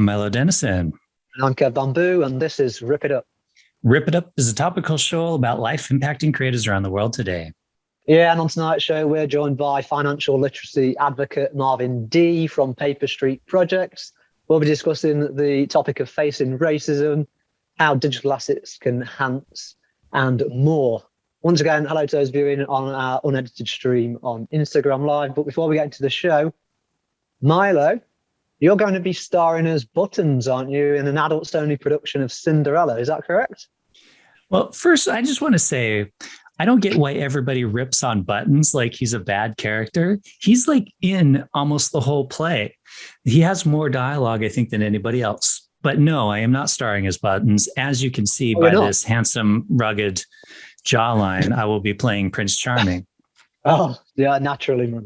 I'm Milo Denison. And I'm Kev Bamboo, and this is Rip It Up. Rip It Up is a topical show about life impacting creators around the world today. Yeah, and on tonight's show, we're joined by financial literacy advocate Marvin D from PaperStProjects. We'll be discussing the topic of facing racism, how digital assets can enhance, and more. Once again, hello to those viewing on our unedited stream on Instagram Live. But before we get into the show, Milo, you're going to be starring as Buttons, aren't you, in an adults-only production of Cinderella? Is that correct? Well, first, I just want to say, I don't get why everybody rips on Buttons like he's a bad character. He's like in almost the whole play. He has more dialogue, I think, than anybody else. But no, I am not starring as Buttons. As you can see by this handsome, rugged jawline, I will be playing Prince Charming. Oh, yeah, naturally, yeah.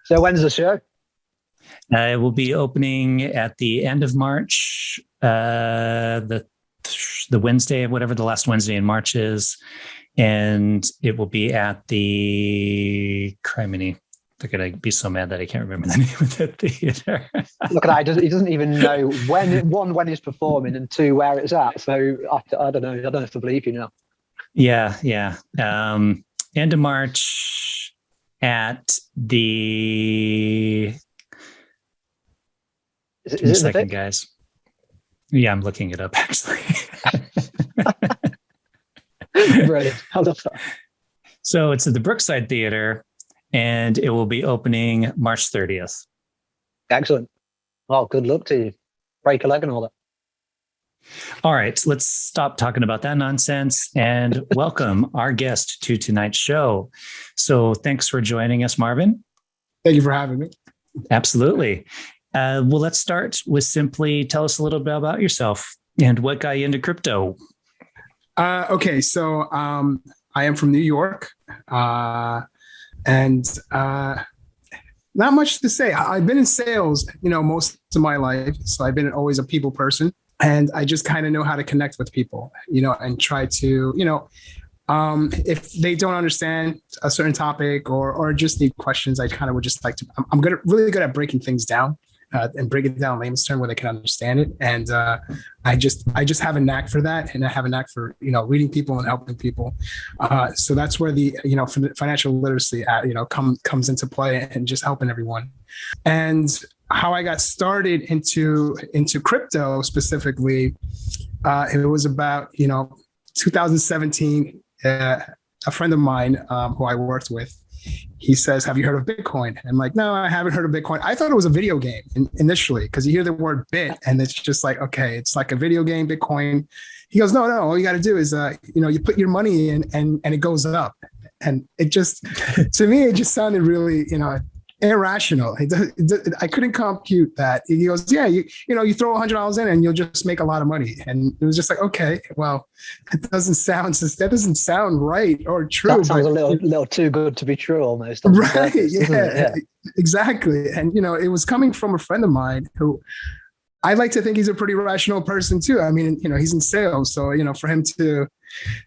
So when's the show? It will be opening at the end of March, the Wednesday, whatever the last Wednesday in March is. And it will be at the Criminy. They're going to be so mad that I can't remember the name of the theater. Look at that. He doesn't even know when he's performing, and two, where it's at. So I don't know. I don't have to believe you now. Yeah. End of March at the... Is it a second, guys. Yeah, I'm looking it up, actually. Brilliant. I love that. So it's at the Brookside Theater, and it will be opening March 30th. Excellent. Well, good luck to you. Break a leg and all that. All right, let's stop talking about that nonsense and welcome our guest to tonight's show. So thanks for joining us, Marvin. Thank you for having me. Absolutely. Well, let's start with simply tell us a little bit about yourself and what got you into crypto. Okay, so I am from New York, and not much to say. I've been in sales, most of my life, so I've been always a people person, and I just kind of know how to connect with people, and try to, if they don't understand a certain topic or just need questions, I kind of would just like to. I'm really good at breaking things down. And break it down in layman's term where they can understand it. And I just have a knack for that. And I have a knack for, reading people and helping people. So that's where the, financial literacy, comes into play and just helping everyone. And how I got started into crypto specifically, it was about, 2017, a friend of mine who I worked with, he says, have you heard of Bitcoin? I'm like, no, I haven't heard of Bitcoin. I thought it was a video game initially, because you hear the word bit and it's just like, okay, it's like a video game, Bitcoin. He goes, no, all you got to do is, you put your money in and it goes up. And it just, to me, it just sounded really, irrational. I couldn't compute that. He goes, yeah, you throw $100 in and you'll just make a lot of money. And it was just like, okay, well, that doesn't sound right or true. That sounds a little too good to be true, almost. Right? Yeah, exactly. And it was coming from a friend of mine who I like to think he's a pretty rational person too. I mean, he's in sales, so for him to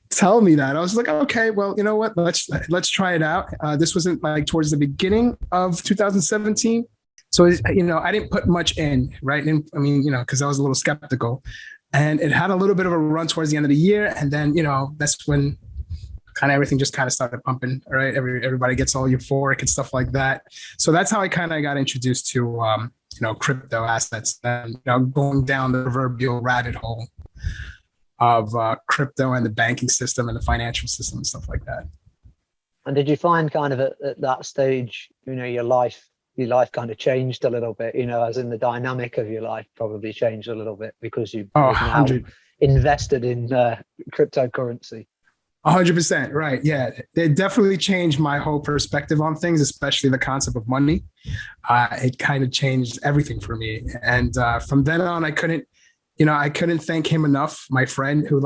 tell me that, I was like, okay, well, you know what? Let's try it out. This wasn't like towards the beginning of 2017, so I didn't put much in, right? And I mean, because I was a little skeptical, and it had a little bit of a run towards the end of the year, and then that's when kind of everything just kind of started pumping. Right, everybody gets all euphoric and stuff like that. So that's how I kind of got introduced to crypto assets, and going down the proverbial rabbit hole of crypto and the banking system and the financial system and stuff like that. And did you find kind of at that stage, your life kind of changed a little bit, as in the dynamic of your life probably changed a little bit because you've now invested in cryptocurrency? 100%. Right. Yeah. It definitely changed my whole perspective on things, especially the concept of money. It kind of changed everything for me. And from then on, I couldn't thank him enough. My friend who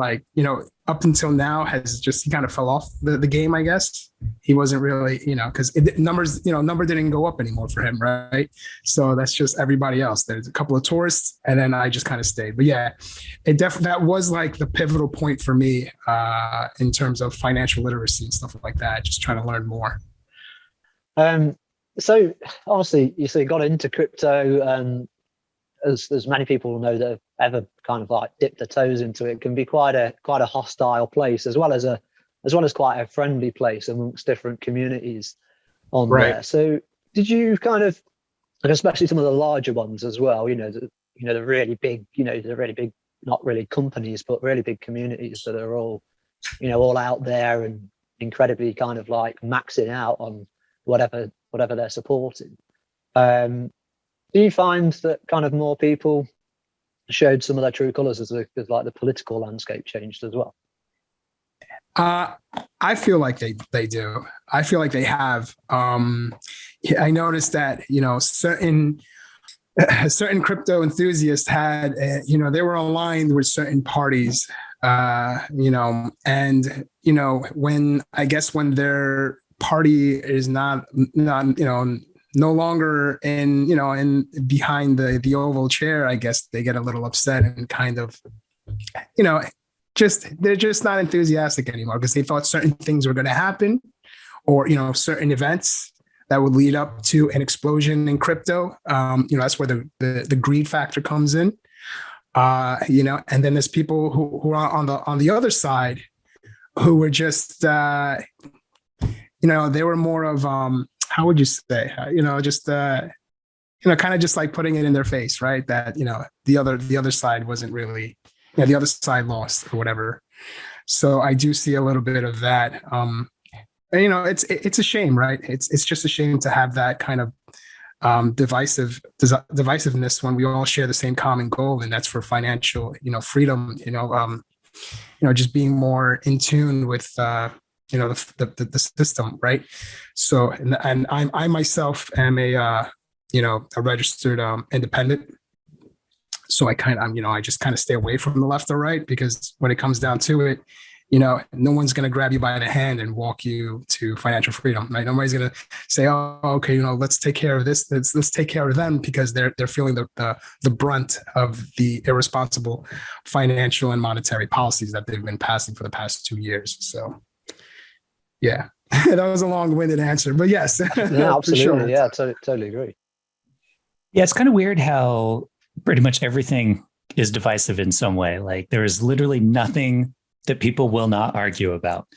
up until now has just kind of fell off the game, I guess. He wasn't really, because number didn't go up anymore for him. Right. So that's just everybody else. There's a couple of tourists and then I just kind of stayed. But yeah, that was like the pivotal point for me in terms of financial literacy and stuff like that. Just trying to learn more. So obviously, you see, got into crypto, and as many people know that have ever kind of like dipped their toes into it, can be quite a hostile place, as well as quite a friendly place amongst different communities on Right. there. So did you kind of, and especially some of the larger ones as well, the really big, not really companies, but really big communities that are all out there and incredibly kind of like maxing out on whatever they're supporting. Do you find that kind of more people showed some of their true colors as like the political landscape changed as well? I feel like they do. I feel like they have. I noticed that certain crypto enthusiasts had they were aligned with certain parties. When their party is not no longer in behind the oval chair, I guess they get a little upset and kind of they're just not enthusiastic anymore because they thought certain things were going to happen, or certain events that would lead up to an explosion in crypto. That's where the greed factor comes in. And then there's people who are on the other side who were just they were more of how would you say kind of just like putting it in their face, right? That the other side wasn't really, the other side lost or whatever. So I do see a little bit of that. It's a shame, right? It's just a shame to have that kind of divisiveness when we all share the same common goal, and that's for financial freedom. Just being more in tune with the system, right? So and I myself am a registered independent. So I just kind of stay away from the left or right, because when it comes down to it, no one's going to grab you by the hand and walk you to financial freedom, right? Nobody's going to say, oh, okay, let's take care of this. Let's take care of them, because they're feeling the brunt of the irresponsible financial and monetary policies that they've been passing for the past 2 years. So, yeah, that was a long-winded answer, but yes. Yeah, absolutely. Sure. Yeah, totally agree. Yeah, it's kind of weird how pretty much everything is divisive in some way. Like there is literally nothing that people will not argue about.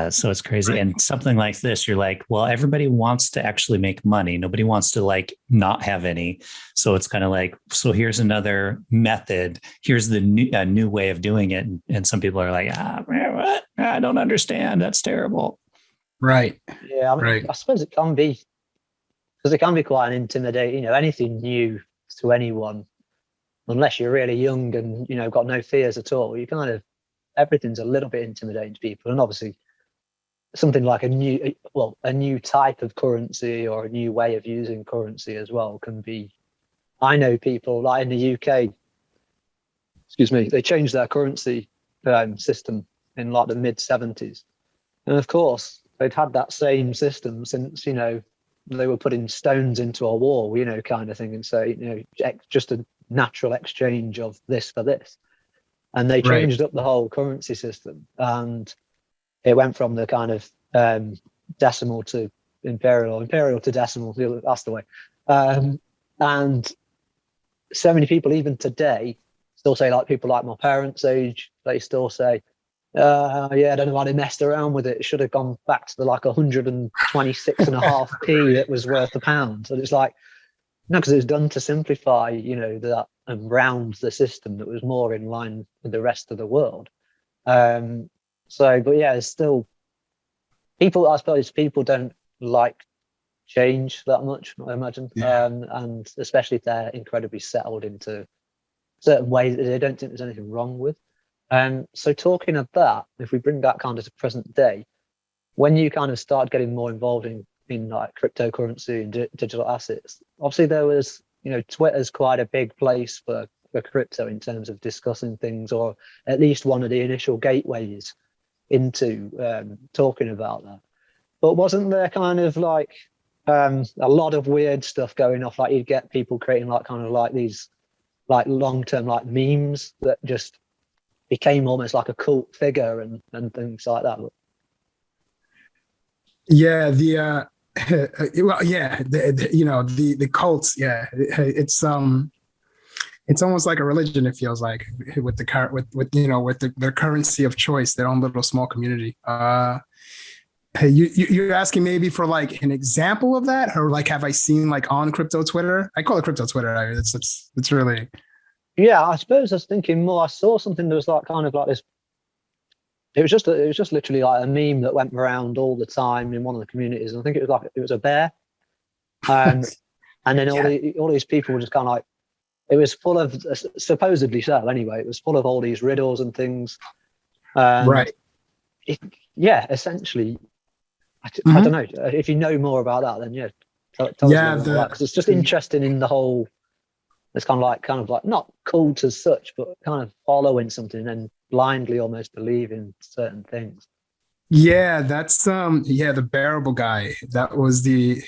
So it's crazy. Right. And something like this, you're like, well, everybody wants to actually make money. Nobody wants to like not have any. So it's kind of like, so here's another method. Here's the new way of doing it. And some people are like, what? I don't understand. That's terrible. Right. Yeah. I suppose it can be, because it can be quite an intimidating, anything new to anyone, unless you're really young and, got no fears at all, you kind of, everything's a little bit intimidating to people. And obviously something like a new type of currency or a new way of using currency as well can be, I know people like in the UK, they changed their currency system in like the mid 70s. And of course they'd had that same system since, they were putting stones into a wall, kind of thing. And so, just a natural exchange of this for this. And they changed up the whole currency system, and it went from the kind of decimal to imperial to decimal. That's the way. And so many people, even today, still say, like people like my parents' age, they still say, I don't know why they messed around with it. It should have gone back to the like 126.5p that was worth a pound. And it's like, no, because it was done to simplify, that and round the system that was more in line with the rest of the world. But yeah, it's still people. I suppose people don't like change that much, I imagine, and especially if they're incredibly settled into certain ways that they don't think there's anything wrong with. So talking of that, if we bring that kind of to present day, when you kind of start getting more involved in like cryptocurrency and digital assets, obviously there was, Twitter's quite a big place for crypto in terms of discussing things, or at least one of the initial gateways into talking about that. But wasn't there kind of like a lot of weird stuff going off? Like you'd get people creating like kind of like these like long-term like memes that just became almost like a cult figure and things like that. Yeah, well, yeah, the cults. Yeah, it's almost like a religion. It feels like with the current with their currency of choice, their own little small community. Hey, you're asking maybe for like an example of that, or like have I seen like on crypto Twitter? I call it crypto Twitter. It's really. Yeah, I suppose I was thinking more. I saw something that was like kind of like this. It was just literally like a meme that went around all the time in one of the communities. And I think it was a bear, and then all these people were just kind of like, it was full of, supposedly so anyway, it was full of all these riddles and things. Right. Essentially, I don't know if you know more about that. Then tell us more about that, because it's just interesting in the whole. It's kind of like not cult as such, but kind of following something and then blindly almost believing certain things. Yeah, that's the bearable guy. That was the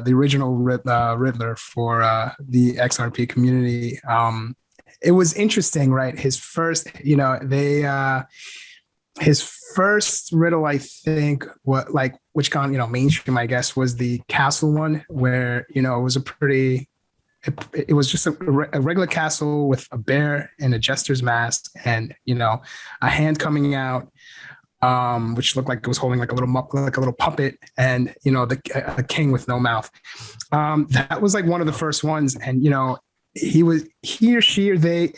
original Riddler for the XRP community. It was interesting, right? His first, his first riddle, I think, which gone mainstream, I guess, was the castle one, where it was it was just a regular castle with a bear and a jester's mask, and a hand coming out, which looked like it was holding like a little puppet, and the king with no mouth. That was like one of the first ones, and he or she or they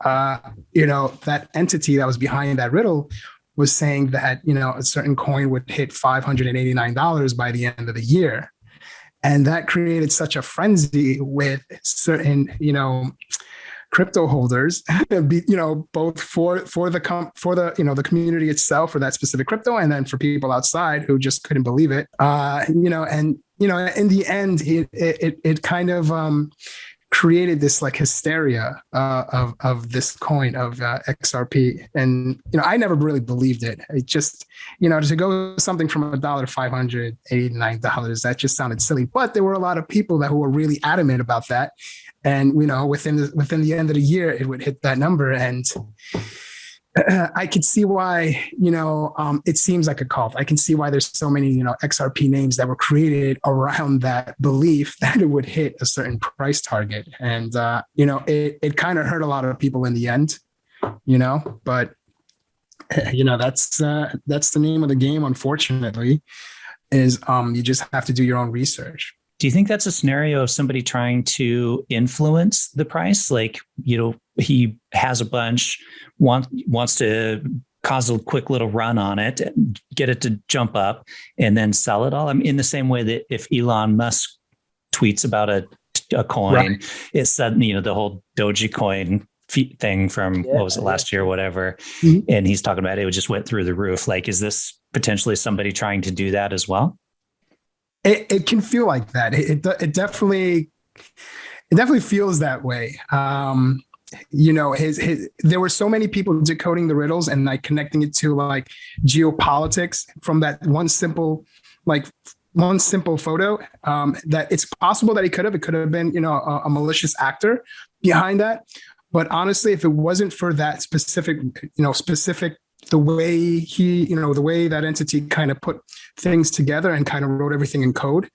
that entity that was behind that riddle was saying that a certain coin would hit $589 by the end of the year. And that created such a frenzy with certain, crypto holders, both for the community itself for that specific crypto, and then for people outside who just couldn't believe it. In the end, it kind of created this like hysteria of this coin of XRP, and I never really believed it. It just to go something from $1 to $589, that just sounded silly. But there were a lot of people who were really adamant about that, and within the end of the year it would hit that number, and I could see why, it seems like a cult. I can see why there's so many, XRP names that were created around that belief that it would hit a certain price target. And, it kind of hurt a lot of people in the end, but, that's the name of the game, unfortunately, is you just have to do your own research. Do you think that's a scenario of somebody trying to influence the price? Like, he has a bunch, wants to cause a quick little run on it, get it to jump up and then sell it all. I mean, in the same way that if Elon Musk tweets about a coin, right, it's suddenly, the whole Dogecoin thing from what was it, last year or whatever. Mm-hmm. And he's talking about it just went through the roof. Like, is this potentially somebody trying to do that as well? It can feel like that. It definitely feels that way. There were so many people decoding the riddles and like connecting it to like geopolitics from that one simple photo, that it's possible that it could have been, a malicious actor behind that. But honestly, if it wasn't for that specific the way the way that entity kind of put things together and kind of wrote everything in code,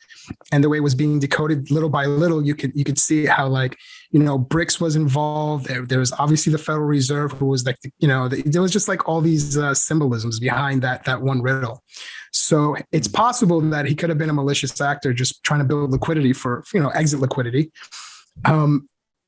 and the way it was being decoded little by little, you could see how BRICS was involved. There was obviously the Federal Reserve, who was like, there was just like all these symbolisms behind that one riddle. So it's possible that he could have been a malicious actor just trying to build liquidity for, exit liquidity.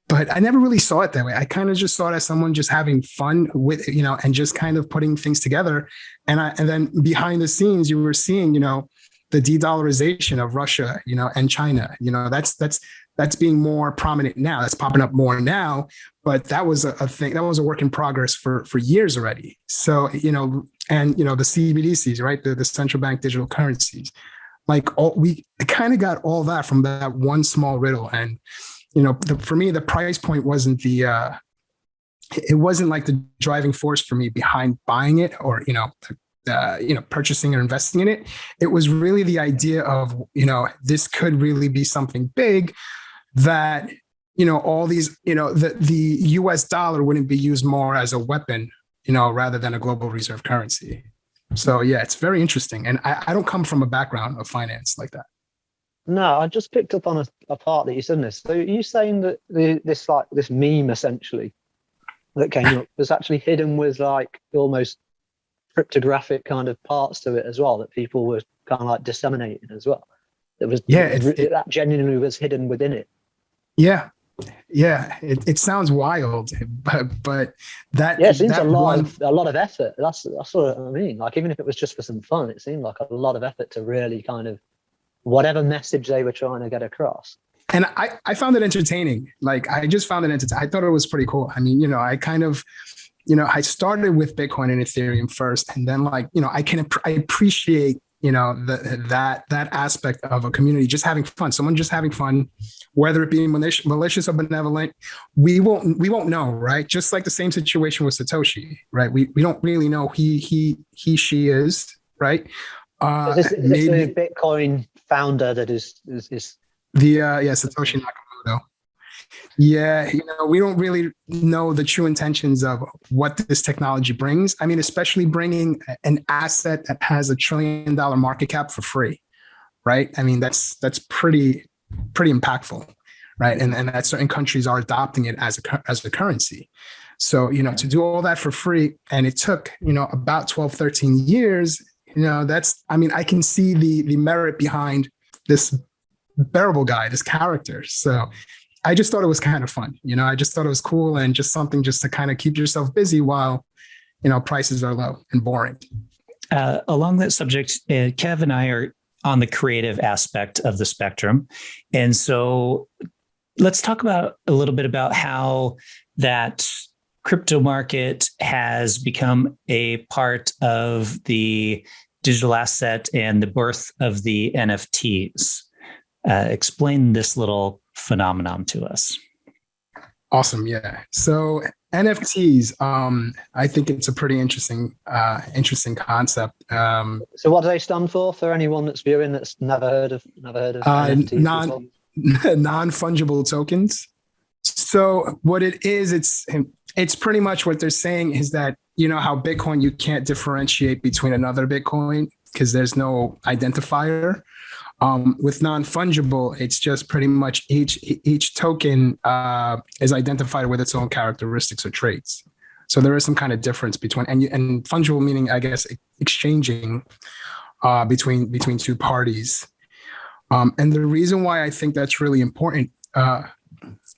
But I never really saw it that way. I kind of just saw it as someone just having fun with, and just kind of putting things together. And then behind the scenes, you were seeing, the de-dollarization of Russia, and China. That's being more prominent now. That's popping up more now. But that was a thing. That was a work in progress for years already. So, the CBDCs, right? The central bank digital currencies. Like we kind of got all that from that one small riddle. And for me, the price point wasn't it wasn't like the driving force for me behind buying it or, purchasing or investing in it. It was really the idea of, this could really be something big that, all these, the US dollar wouldn't be used more as a weapon, rather than a global reserve currency. So yeah, it's very interesting. And I don't come from a background of finance like that. No, I just picked up on a part that you said in this. So are you saying that this meme essentially that came up was actually hidden with like almost cryptographic kind of parts to it as well, that people were kind of like disseminating as well? That genuinely was hidden within it. Yeah. Yeah, it sounds wild, but that it seems that a lot of effort. That's what I mean. Like, even if it was just for some fun, it seemed like a lot of effort to really kind of whatever message they were trying to get across. And I found it entertaining. Like, I just found it entertaining. I thought it was pretty cool. I mean, I kind of, I started with Bitcoin and Ethereum first, and then like, I appreciate, that aspect of a community just having fun, someone just having fun, whether it be malicious or benevolent, we won't know, right? Just like the same situation with Satoshi, right? We don't really know she is, right? Is this the Bitcoin founder that is Satoshi Nakamoto. Yeah, we don't really know the true intentions of what this technology brings. I mean, especially bringing an asset that has $1 trillion market cap for free, right? I mean, that's pretty impactful, right? And that certain countries are adopting it as a currency. So, to do all that for free, and it took, about 12, 13 years, I can see the merit behind this bearable guy, this character. So I just thought it was kind of fun. I just thought it was cool and just something just to kind of keep yourself busy while, prices are low and boring. Along that subject, Kev and I are on the creative aspect of the spectrum. And so let's talk a little bit about how that crypto market has become a part of the digital asset and the birth of the NFTs. Explain this little phenomenon to us. Awesome. Yeah. So NFTs, I think it's a pretty interesting concept. So what do they stand for anyone that's viewing that's never heard of NFTs? Non-fungible tokens. So what it is, it's pretty much what they're saying is that, how Bitcoin, you can't differentiate between another Bitcoin because there's no identifier. With non-fungible, it's just pretty much each token is identified with its own characteristics or traits. So there is some kind of difference between and fungible meaning, I guess, exchanging between two parties. And the reason why I think that's really important,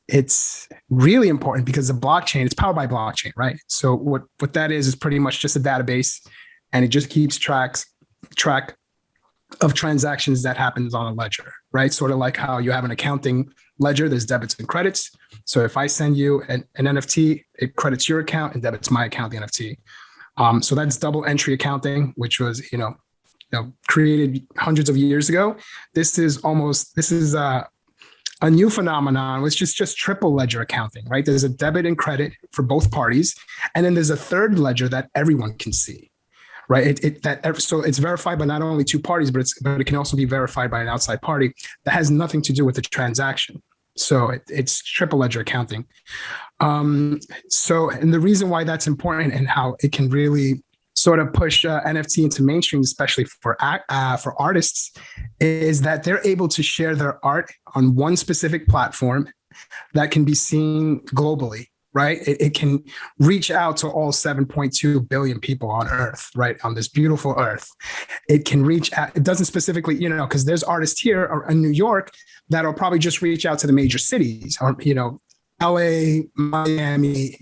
it's really important because the blockchain, it's powered by blockchain, right? So what that is pretty much just a database, and it just keeps track of transactions that happens on a ledger, right? Sort of like how you have an accounting ledger, there's debits and credits. So if I send you an NFT, it credits your account and debits my account, the NFT. So that's double entry accounting, which was, created hundreds of years ago. This is a new phenomenon, which is just triple ledger accounting, right? There's a debit and credit for both parties. And then there's a third ledger that everyone can see. Right. So it's verified by not only two parties, but it can also be verified by an outside party that has nothing to do with the transaction. So it's triple ledger accounting. And the reason why that's important and how it can really sort of push NFT into mainstream, especially for artists, is that they're able to share their art on one specific platform that can be seen globally. Right? It can reach out to all 7.2 billion people on Earth, right? On this beautiful Earth. It can reach out, it doesn't specifically, because there's artists here in New York that'll probably just reach out to the major cities or, LA, Miami,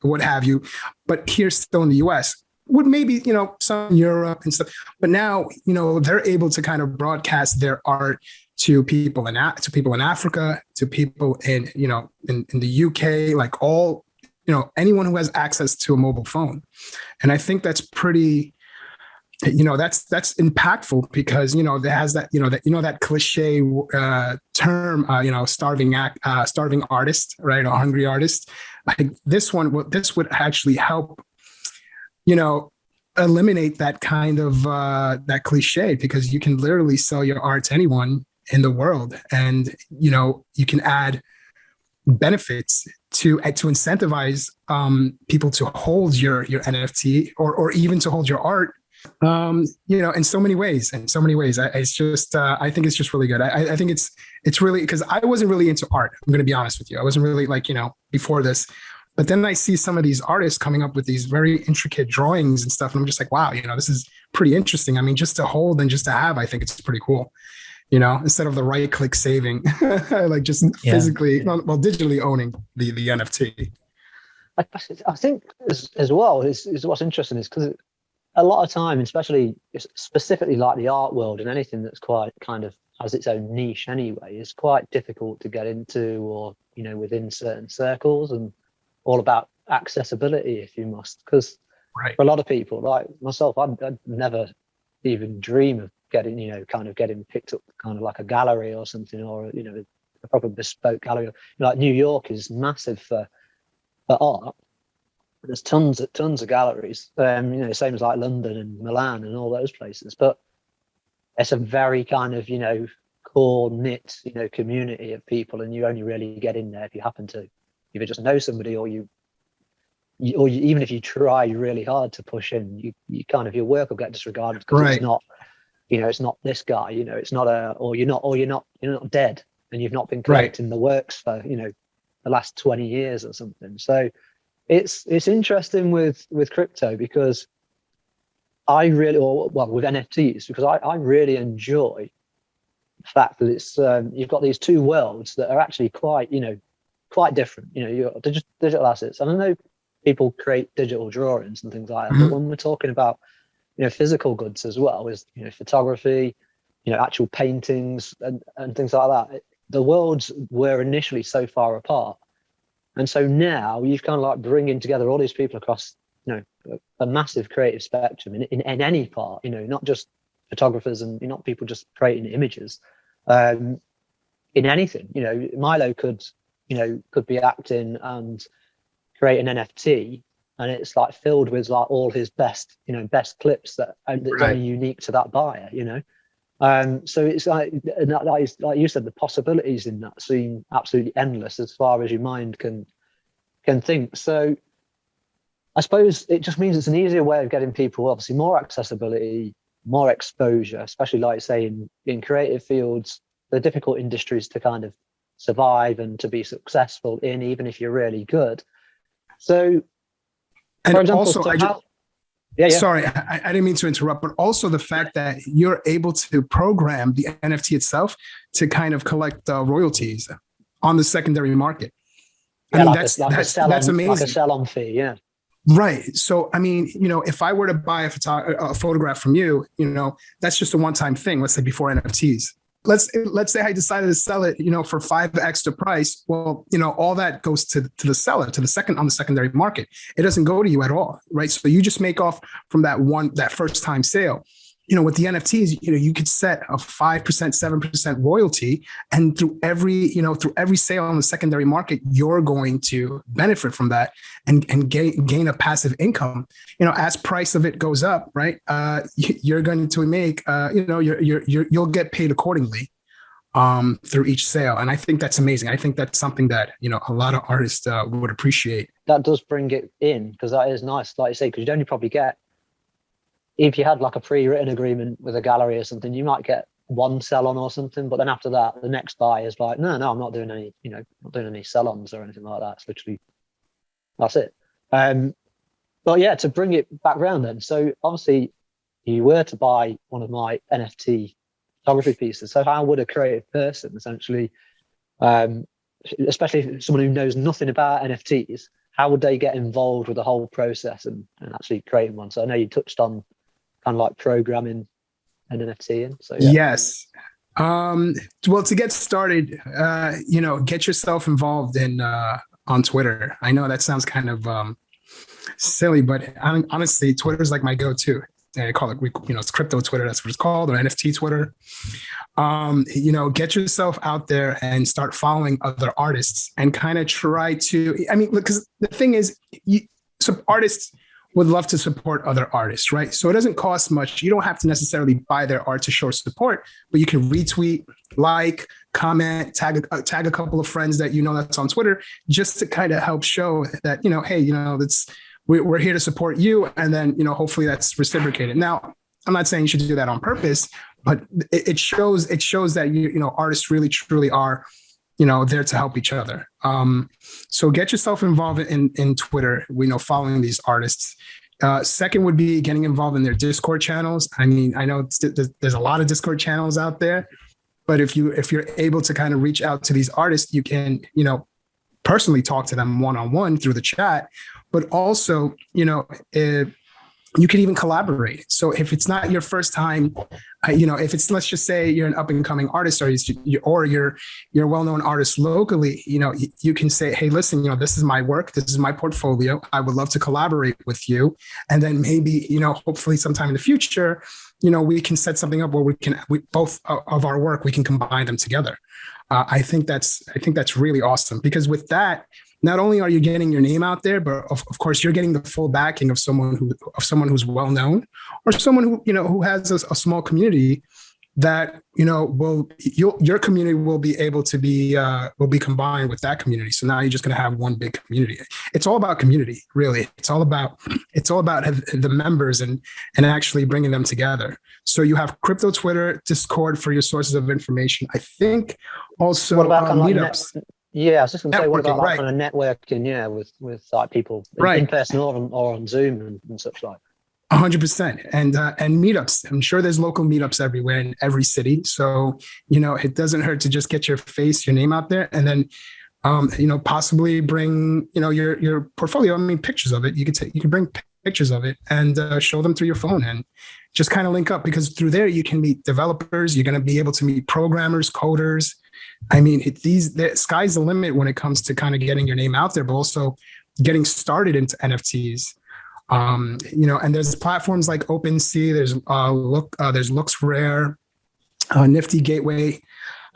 what have you. But here still in the US, would maybe, some in Europe and stuff. But now, they're able to kind of broadcast their art to people in Africa, to people in the UK, like all, anyone who has access to a mobile phone. And I think that's pretty, that's impactful because, there has that, that cliche term, starving artist, right? Or hungry artist. Like this would actually help, eliminate that kind of, that cliche, because you can literally sell your art to anyone in the world. And, you can add benefits to incentivize people to hold your NFT or even to hold your art, In so many ways, I think it's just really good. I think it's really, because I wasn't really into art. I'm going to be honest with you. I wasn't really before this, but then I see some of these artists coming up with these very intricate drawings and stuff. And I'm just like, wow, this is pretty interesting. I mean, just to hold and just to have, I think it's pretty cool, instead of the right click saving, like just physically, well, digitally owning the NFT. I think as well is what's interesting is because a lot of time, especially specifically like the art world and anything that's quite kind of has its own niche anyway, is quite difficult to get into or, within certain circles, and all about accessibility, if you must. Because for a lot of people like myself, I'd never even dream of getting, getting picked up kind of like a gallery or something, or, a proper bespoke gallery. Like New York is massive for art. There's tons of galleries, same as like London and Milan and all those places. But it's a very kind of, core knit, community of people, and you only really get in there if you happen to either just know somebody, or you even if you try really hard to push in, you kind of, your work will get disregarded because it's not, it's not this guy, it's not or you're not dead and you've not been collecting the works for, the last 20 years or something. So it's interesting with crypto, because I really, with NFTs, because I really enjoy the fact that it's you've got these two worlds that are actually quite different. You've got digital assets, and I know people create digital drawings and things like that, but when we're talking about physical goods as well, is photography, actual paintings and things like that, the worlds were initially so far apart. And so now you've kind of like bringing together all these people across, a massive creative spectrum in any part, not just photographers and not people just creating images, in anything. Milo could be acting and create an NFT, and it's like filled with like all his best clips that's only unique to that buyer, So it's like you said, the possibilities in that seem absolutely endless as far as your mind can think. So I suppose it just means it's an easier way of getting people, obviously, more accessibility, more exposure, especially like say in creative fields, the difficult industries to kind of survive and to be successful in, even if you're really good. So, for example, also, sorry, I didn't mean to interrupt, but also the fact that you're able to program the NFT itself to kind of collect royalties on the secondary market. I mean, that's amazing. Like a sell-on fee, yeah. Right. So, I mean, if I were to buy a photograph from you, that's just a one-time thing. Let's say before NFTs. Let's say I decided to sell it, for 5x the price. Well, all that goes to the seller, on the secondary market. It doesn't go to you at all, right? So you just make off from that first time sale. With the NFTs, you could set a 5%, 7% royalty, and through every sale on the secondary market, you're going to benefit from that and gain a passive income. As price of it goes up, right? You're going to make, you'll get paid accordingly through each sale, and I think that's amazing. I think that's something that a lot of artists would appreciate. That does bring it in, because that is nice, like you say, because you'd only probably get, if you had like a pre-written agreement with a gallery or something, you might get one sell-on or something, but then after that, the next buyer is like, no, I'm not doing any, not doing any sell-ons or anything like that. It's literally, that's it. But yeah, to bring it back around then. So obviously you were to buy one of my NFT photography pieces. So how would a creative person essentially, especially someone who knows nothing about NFTs, how would they get involved with the whole process and actually creating one? So I know you touched on kind of like programming an NFT in. So yeah. Yes. Well, to get started, get yourself involved on Twitter. I know that sounds kind of silly, but honestly, Twitter is like my go-to. I call it, it's crypto Twitter. That's what it's called, or NFT Twitter. Get yourself out there and start following other artists and kind of try to, because the thing is, some artists would love to support other artists, right? So it doesn't cost much. You don't have to necessarily buy their art to show support, but you can retweet, like, comment, tag a couple of friends that that's on Twitter, just to kind of help show that, hey, we're here to support you. And then, hopefully that's reciprocated. Now, I'm not saying you should do that on purpose, but it shows that, artists really, truly are, there to help each other. So get yourself involved in Twitter, following these artists. Second would be getting involved in their Discord channels. I mean, I know there's a lot of Discord channels out there, but if you're able to kind of reach out to these artists, you can, personally talk to them one-on-one through the chat, but also, you can even collaborate. So if it's not your first time, if it's, let's just say you're an up and coming artist, or you're a well-known artist locally, you can say, hey, listen, this is my work. This is my portfolio. I would love to collaborate with you. And then maybe, hopefully sometime in the future, we can set something up where we both of our work, we can combine them together. I think that's really awesome, because with that, not only are you getting your name out there, but of course you're getting the full backing of someone who's well known, or someone who has a small community that your community will be able to be combined with that community. So now you're just going to have one big community. It's all about community, really. It's all about the members and actually bringing them together. So you have crypto Twitter, Discord for your sources of information. I think also what about meetups. Yeah, I was just going to say, what about right. kind of networking, with like people right. in person or on Zoom and such like? 100%. And meetups. I'm sure there's local meetups everywhere in every city. So, it doesn't hurt to just get your name out there, and then, possibly bring, your portfolio. I mean, pictures of it. You can bring pictures of it and show them through your phone, and just kind of link up, because through there you can meet developers. You're going to be able to meet programmers, coders. I mean, the sky's the limit when it comes to kind of getting your name out there, but also getting started into NFTs. And there's platforms like OpenSea, there's LooksRare, Nifty Gateway.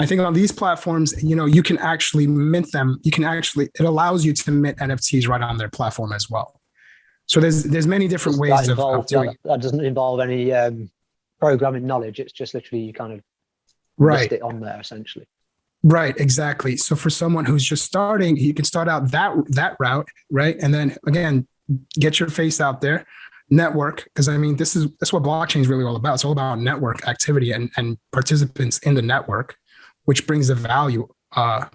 I think on these platforms, you can actually mint them. It allows you to mint NFTs right on their platform as well. So there's many different ways of doing it. That doesn't involve any programming knowledge. It's just literally you kind of list it on there essentially. Right, exactly. So for someone who's just starting, you can start out that route, right? And then again, get your face out there, network, because I mean, that's what blockchain is really all about. It's all about network activity and participants in the network, which brings the value, it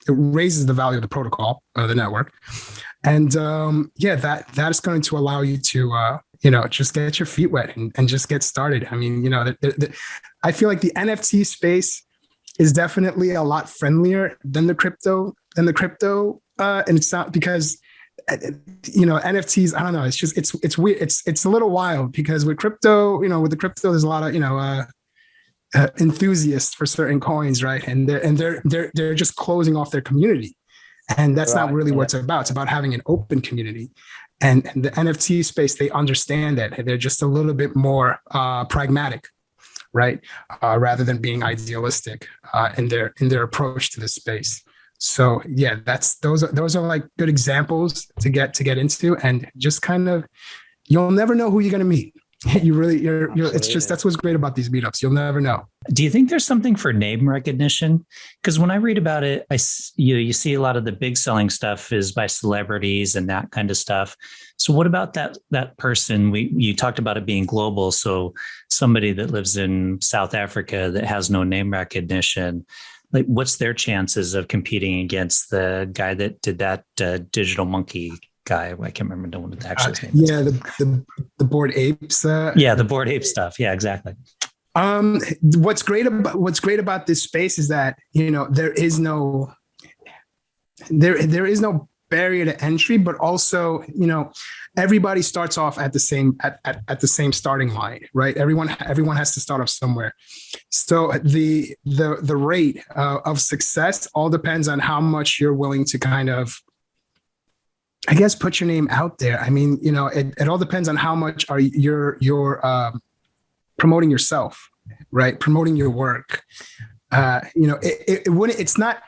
raises the value of the protocol, the network. And that is going to allow you to, just get your feet wet and just get started. I mean, I feel like the NFT space is definitely a lot friendlier than the crypto, and it's not because, NFTs, I don't know. It's just, it's weird. It's a little wild, because with crypto, there's a lot of, enthusiasts for certain coins, right? And they're just closing off their community. And that's not really what it's about. It's about having an open community. And the NFT space, they understand that. They're just a little bit more pragmatic, right? Rather than being idealistic in their approach to this space. So yeah, those are like good examples to get into, and just kind of, you'll never know who you're going to meet. It's just, that's what's great about these meetups. You'll never know. Do you think there's something for name recognition? Because when I read about it, you see a lot of the big selling stuff is by celebrities and that kind of stuff. So what about that person? You talked about it being global. So somebody that lives in South Africa that has no name recognition, like what's their chances of competing against the guy that did that digital monkey guy? I can't remember the one with the actual name. Yeah, the Bored Apes. The Bored Ape stuff. Yeah, exactly. What's great about this space is that there is no barrier to entry, but also everybody starts off at the same starting line, right? Everyone has to start off somewhere. So the rate of success all depends on how much you're willing to kind of, I guess, put your name out there. I mean, it all depends on how much you're promoting yourself, right? Promoting your work. It's not.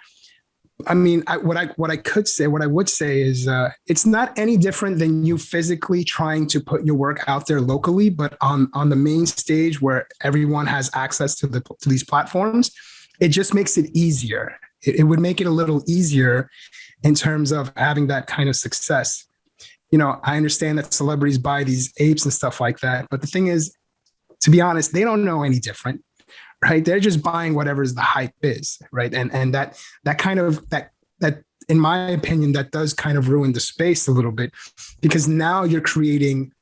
I mean, what I would say is it's not any different than you physically trying to put your work out there locally, but on the main stage where everyone has access to these platforms. It just makes it easier. It would make it a little easier in terms of having that kind of success. I understand that celebrities buy these apes and stuff like that. But the thing is, to be honest, they don't know any different, right? They're just buying whatever's the hype is, right? And that in my opinion, that does kind of ruin the space a little bit, because now you're picking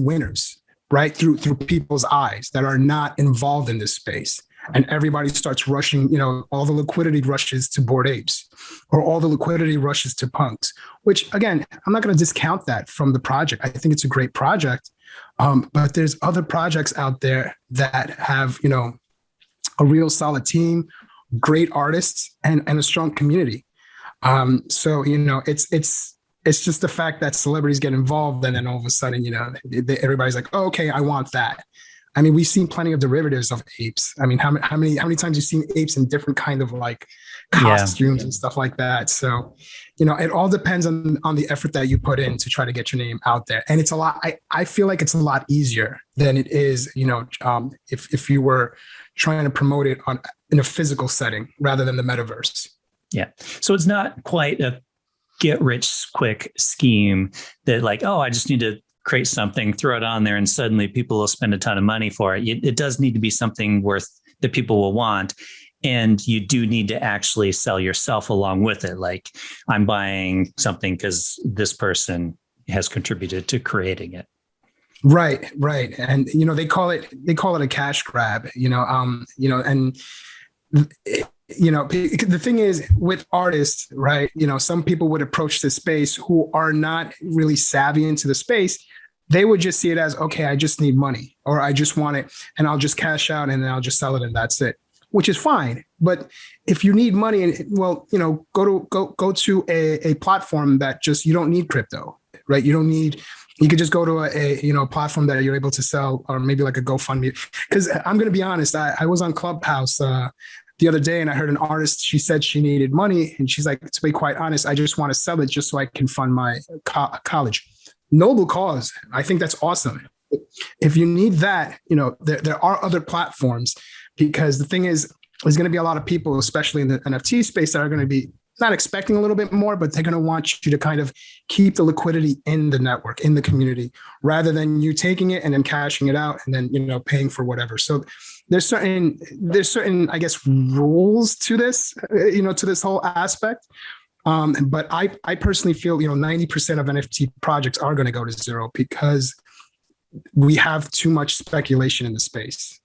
winners, right? Through people's eyes that are not involved in this space. And everybody starts rushing, all the liquidity rushes to Bored Apes, or all the liquidity rushes to punks, which again, I'm not going to discount that from the project. I think it's a great project. But there's other projects out there that have, a real solid team, great artists, and a strong community. So, it's just the fact that celebrities get involved, and then all of a sudden, everybody's like, oh, okay, I want that. I mean, we've seen plenty of derivatives of apes. I mean, how many times you've seen apes in different kind of like costumes and stuff like that. So, it all depends on the effort that you put in to try to get your name out there. And it's a lot. I feel like it's a lot easier than it is, if you were trying to promote it in a physical setting rather than the metaverse. Yeah. So it's not quite a get rich quick scheme that like, oh, I just need to create something, throw it on there, and suddenly people will spend a ton of money for it. It does need to be something that people will want. And you do need to actually sell yourself along with it. Like, I'm buying something because this person has contributed to creating it. Right. And, they call it a cash grab, and the thing is with artists, right? Some people would approach this space who are not really savvy into the space. They would just see it as, okay, I just need money, or I just want it and I'll just cash out and then I'll just sell it and that's it, which is fine. But if you need money, go to a platform that just, you don't need crypto, right? You could just go to a platform that you're able to sell, or maybe like a GoFundMe. Because I'm going to be honest, I was on Clubhouse the other day and I heard an artist, she said she needed money. And she's like, to be quite honest, I just want to sell it just so I can fund my college. Noble cause. I think that's awesome. If you need that, there are other platforms, because the thing is, there's going to be a lot of people, especially in the NFT space, that are going to be not expecting a little bit more, but they're going to want you to kind of keep the liquidity in the network, in the community, rather than you taking it and then cashing it out and then, paying for whatever. So there's certain, I guess, rules to this, to this whole aspect. But I personally feel, 90% of NFT projects are going to go to zero because we have too much speculation in the space.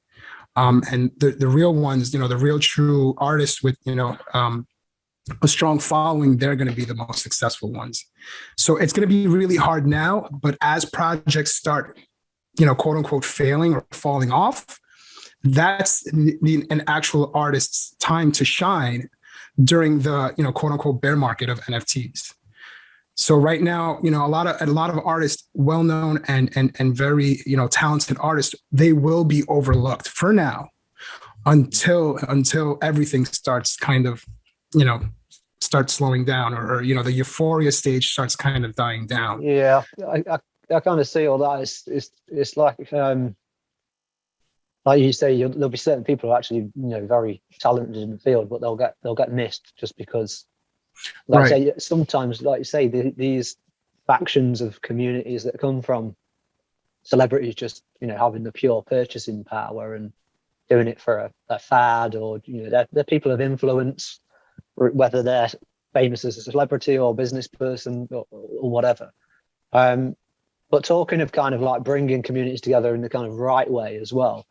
And the real ones, the real true artists with, a strong following, they're going to be the most successful ones. So it's going to be really hard now, but as projects start, quote unquote, failing or falling off, that's an actual artist's time to shine during the, quote unquote, bear market of NFTs. So right now, a lot of artists, well-known and very, talented artists, they will be overlooked for now until everything starts kind of, starts slowing down, or the euphoria stage starts kind of dying down. Yeah, I kind of see all that. It's like you say, there'll be certain people who are actually, very talented in the field, but they'll get missed just because, like right. Say, sometimes, like you say, these factions of communities that come from celebrities just, having the pure purchasing power and doing it for a fad, or, they're people of influence, whether they're famous as a celebrity or business person or whatever. But talking of kind of like bringing communities together in the kind of right way as well,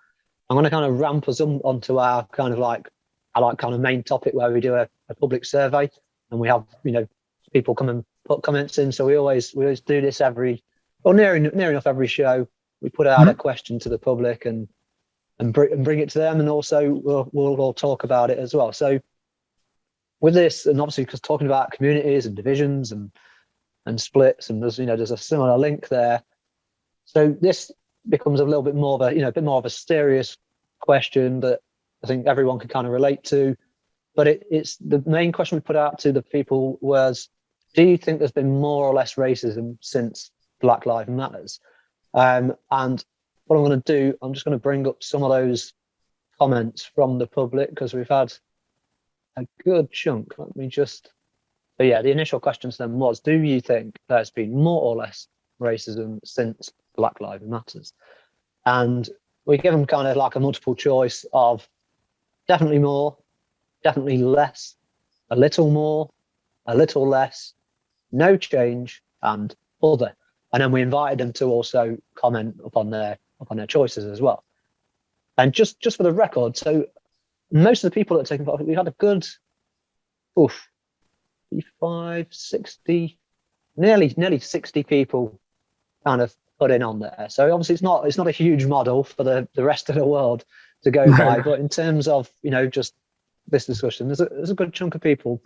I'm going to kind of ramp us onto our kind of like our kind of main topic, where we do a public survey, and we have people come and put comments in. So we always do this near enough every show. We put out a question to the public and bring it to them, and also we'll talk about it as well. So with this, and obviously because talking about communities and divisions and splits, and there's a similar link there. So this becomes a little bit more of a serious question that I think everyone can kind of relate to. But it's the main question we put out to the people was, do you think there's been more or less racism since Black Lives Matters? And what I'm going to do, I'm just going to bring up some of those comments from the public, because we've had a good chunk. Let me just But yeah, the initial question to them was, do you think there's been more or less racism since Black Lives Matters? And we give them kind of like a multiple choice of definitely more, definitely less, a little more, a little less, no change, and other. And then we invited them to also comment upon their choices as well. And just for the record, so most of the people that are taking part, we had a good 55, 60, nearly 60 people kind of put in on there. So obviously it's not a huge model for the rest of the world to go by, but in terms of, you know, just this discussion, there's a good chunk of people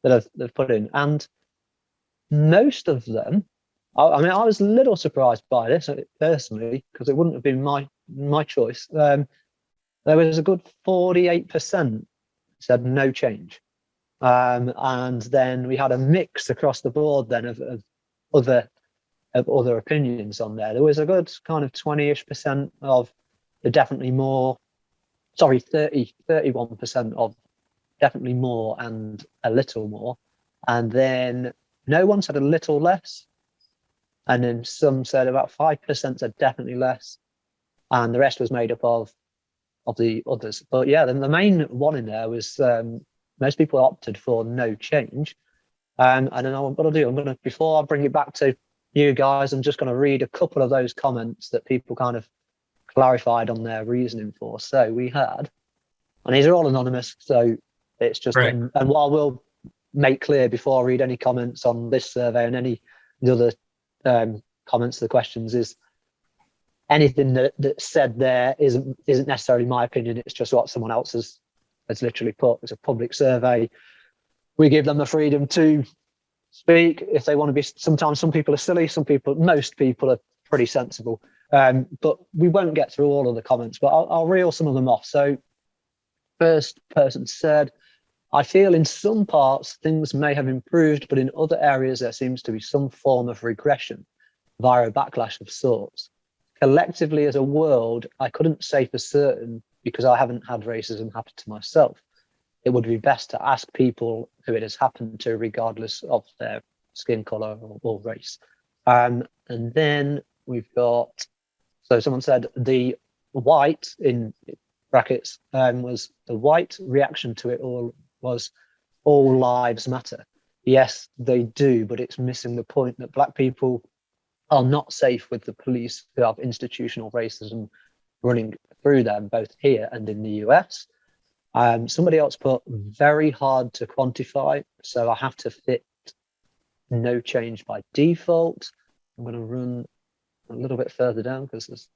that have put in, and most of them, I mean, I was a little surprised by this personally, because it wouldn't have been my choice. There was a good 48% said no change. And then we had a mix across the board then of other opinions on there. There was a good kind of 20-ish% of the definitely more, 31% of definitely more and a little more. And then no one said a little less. And then some said about 5% said definitely less. And the rest was made up of the others. But yeah, then the main one in there was most people opted for no change. And then what I'm going to do, before I bring it back to you guys, I'm just going to read a couple of those comments that people kind of clarified on their reasoning for. So we had, and these are all anonymous, so it's just, right. and what I will make clear before I read any comments on this survey and any the other comments to the questions is anything that's said there isn't necessarily my opinion. It's just what someone else has literally put. It's a public survey. We give them the freedom to speak if they want to be. Sometimes some people are silly, most people are pretty sensible. But we won't get through all of the comments, but I'll reel some of them off. So first person said, I feel in some parts things may have improved, but in other areas there seems to be some form of regression via a backlash of sorts. Collectively as a world, I couldn't say for certain because I haven't had racism happen to myself. It would be best to ask people who it has happened to, regardless of their skin color or race. And then we've got, so someone said the white, in brackets, was the white reaction to it all was all lives matter. Yes, they do, but it's missing the point that Black people are not safe with the police who have institutional racism running through them, both here and in the US. Somebody else put very hard to quantify, so I have to fit no change by default. I'm going to run a little bit further down because there's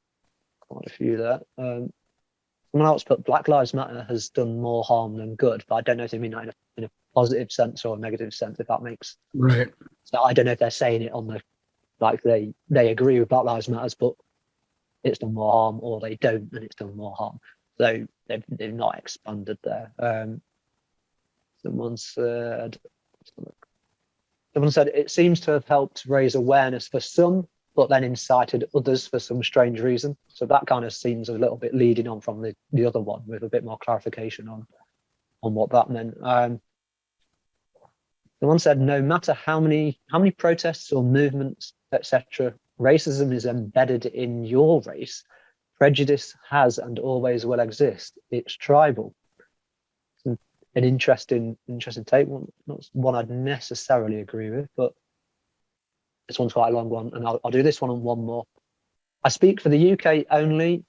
quite a few there. Someone else put Black Lives Matter has done more harm than good, but I don't know if they mean that in a positive sense or a negative sense, if that makes right. So I don't know if they're saying it on the, like they agree with Black Lives Matters, but it's done more harm, or they don't and it's done more harm. So they've not expanded there. Someone said it seems to have helped raise awareness for some, but then incited others for some strange reason. So that kind of seems a little bit leading on from the other one with a bit more clarification on what that meant. Someone said no matter how many protests or movements, etc., racism is embedded in your race. Prejudice has and always will exist. It's tribal. An interesting take. Not one I'd necessarily agree with, but this one's quite a long one, and I'll do this one and one more. I speak for the UK only,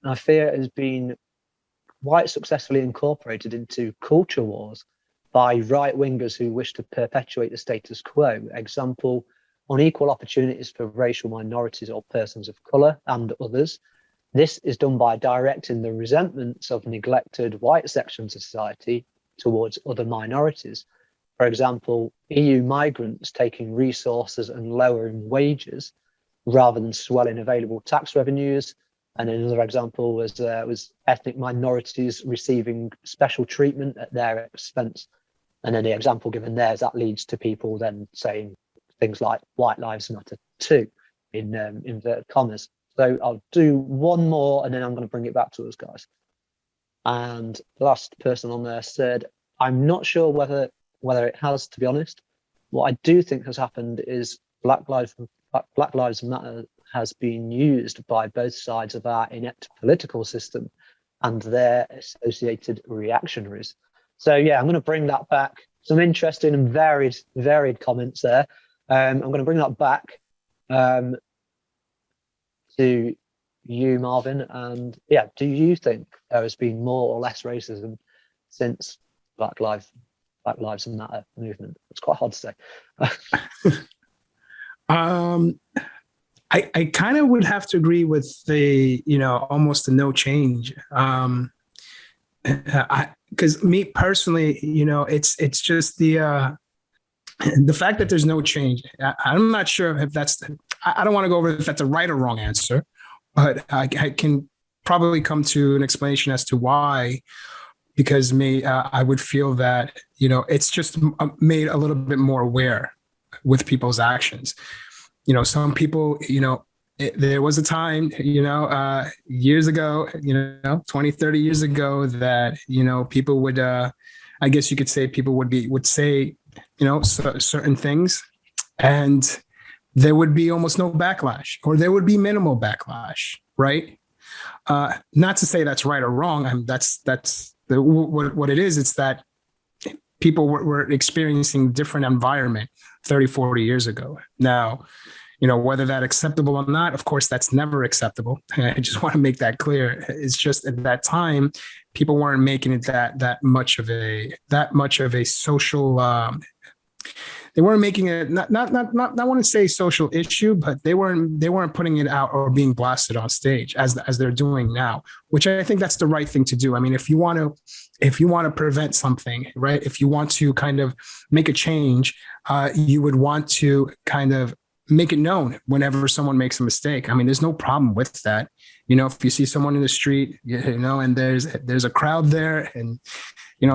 and I fear it has been quite successfully incorporated into culture wars by right-wingers who wish to perpetuate the status quo. Example, unequal opportunities for racial minorities or persons of colour and others. This is done by directing the resentments of neglected white sections of society towards other minorities. For example, EU migrants taking resources and lowering wages rather than swelling available tax revenues. And another example was ethnic minorities receiving special treatment at their expense. And then the example given there is that leads to people then saying things like white lives matter too, in inverted commas. So I'll do one more and then I'm going to bring it back to us, guys. And the last person on there said, I'm not sure whether whether it has, to be honest. What I do think has happened is Black Lives Matter has been used by both sides of our inept political system and their associated reactionaries. So yeah, I'm going to bring that back. Some interesting and varied comments there. I'm going to bring that back to you, Marvin. And yeah, do you think there has been more or less racism since Black Lives Matter movement? It's quite hard to say. I kind of would have to agree with the, almost a no change. Because me personally, it's just the fact that there's no change. I'm not sure if I don't want to go over if that's a right or wrong answer, but I can probably come to an explanation as to why. Because I would feel that, it's just made a little bit more aware with people's actions. Some people, there was a time, years ago, 20, 30 years ago that, people would, I guess you could say people would say, certain things, and there would be almost no backlash, or there would be minimal backlash, right? Not to say that's right or wrong. What it is. It's that people were experiencing different environment 30, 40 years ago. Now, whether that's acceptable or not, of course, that's never acceptable. I just want to make that clear. It's just at that time, people weren't making it that much of a social. They weren't making it not I want to say social issue, but they weren't putting it out or being blasted on stage as they're doing now, which I think that's the right thing to do. I mean, if you want to prevent something, right? If you want to kind of make a change, you would want to kind of make it known whenever someone makes a mistake. I mean, there's no problem with that. If you see someone in the street, and there's a crowd there, and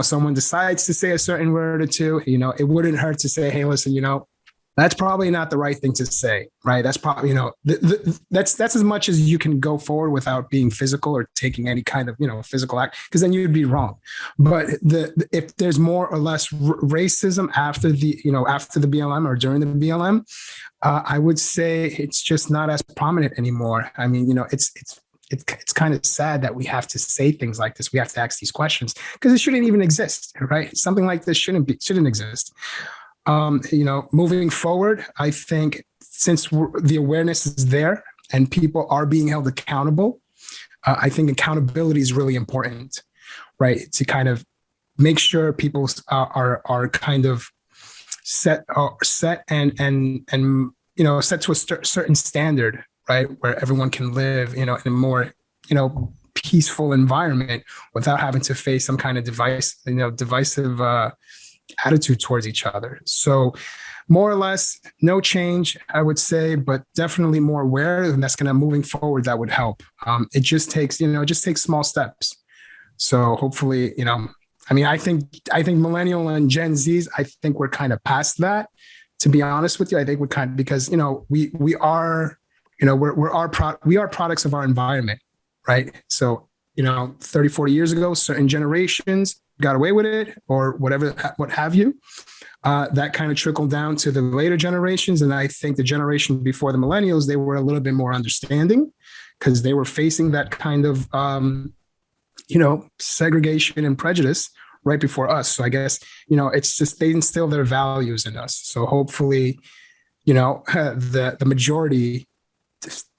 someone decides to say a certain word or two, it wouldn't hurt to say, hey, listen, that's probably not the right thing to say, right? That's probably, that's as much as you can go forward without being physical or taking any kind of, physical act, because then you'd be wrong. But if there's more or less racism after the BLM or during the BLM, I would say it's just not as prominent anymore. I mean, it's kind of sad that we have to say things like this. We have to ask these questions because it shouldn't even exist, right? Something like this shouldn't exist. Moving forward, I think since the awareness is there and people are being held accountable, I think accountability is really important, right? To kind of make sure people are kind of set and set to a certain standard, right, where everyone can live, in a more, peaceful environment without having to face some kind of divisive attitude towards each other. So more or less no change, I would say, but definitely more aware, and that's going to moving forward, that would help. It just takes small steps. So hopefully, I think millennial and Gen Zs, I think we're kind of past that, to be honest with you. I think we're kind of, because, we are products of our environment, right? So, 30, 40 years ago, certain generations got away with it or whatever, what have you. That kind of trickled down to the later generations. And I think the generation before the millennials, they were a little bit more understanding because they were facing that kind of, segregation and prejudice right before us. So I guess, it's just, they instill their values in us. So hopefully, the majority,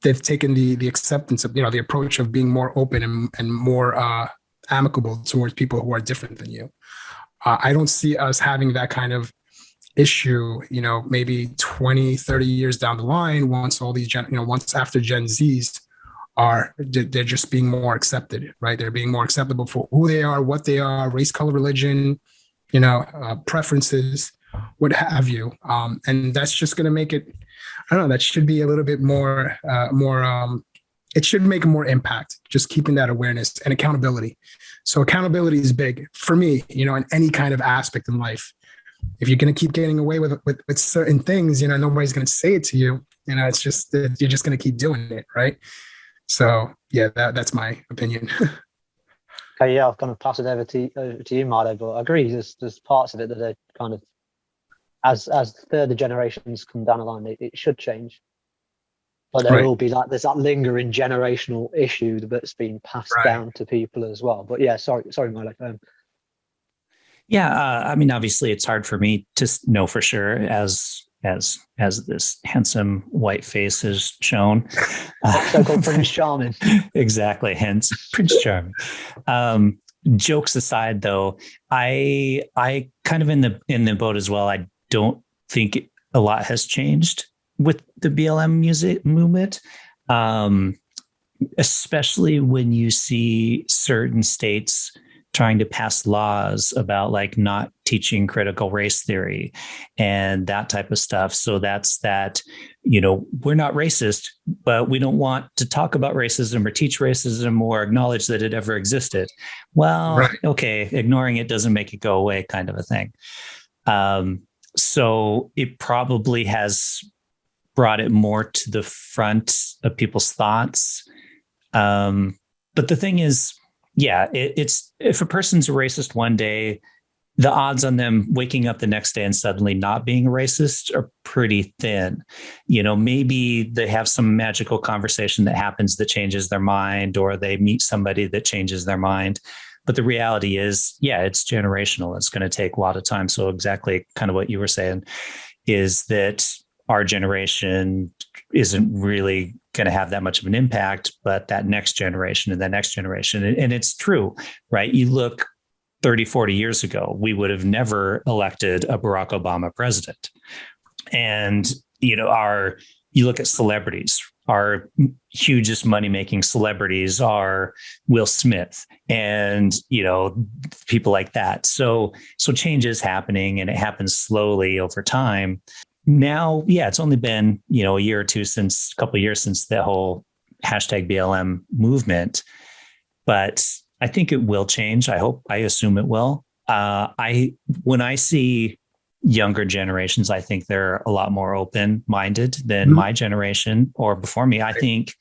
they've taken the acceptance of, the approach of being more open and more amicable towards people who are different than you. I don't see us having that kind of issue, maybe 20, 30 years down the line, once all these, once after Gen Zs they're just being more accepted, right? They're being more acceptable for who they are, what they are, race, color, religion, preferences, what have you. And that's just going to make it, I don't know, that should be a little bit more, it should make more impact, just keeping that awareness and accountability. So accountability is big for me, in any kind of aspect in life. If you're going to keep getting away with certain things, nobody's going to say it to you. It's just, you're just going to keep doing it. Right. So yeah, that's my opinion. Okay, yeah, I'll kind of pass it over to you, Milo. But I agree, there's parts of it that are kind of, as further generations come down the line, it should change. But there will be there's that lingering generational issue that's been passed down to people as well. But yeah, sorry, Milo. Yeah, I mean, obviously, it's hard for me to know for sure, as this handsome white face has shown. So-called Prince Charming. Exactly, hence Prince Charming. Jokes aside, though, I kind of in the boat as well. I don't think a lot has changed with the BLM music movement, especially when you see certain states trying to pass laws about like not teaching critical race theory and that type of stuff. So that's that, we're not racist, but we don't want to talk about racism or teach racism or acknowledge that it ever existed. Well, okay, ignoring it doesn't make it go away, kind of a thing. So it probably has brought it more to the front of people's thoughts. But the thing is, yeah, it's if a person's a racist one day, the odds on them waking up the next day and suddenly not being a racist are pretty thin. Maybe they have some magical conversation that happens that changes their mind, or they meet somebody that changes their mind. But the reality is, yeah, it's generational. It's going to take a lot of time. So exactly kind of what you were saying is that our generation isn't really going to have that much of an impact, but that next generation and the next generation. And it's true, right? You look 30, 40 years ago, we would have never elected a Barack Obama president. And, you look at celebrities, our hugest money-making celebrities are Will Smith and, people like that. So change is happening, and it happens slowly over time. Now, yeah, it's only been, a year or two a couple of years since the whole #BLM movement, but I think it will change. I assume it will. When I see younger generations, I think they're a lot more open-minded than my generation or before me. I think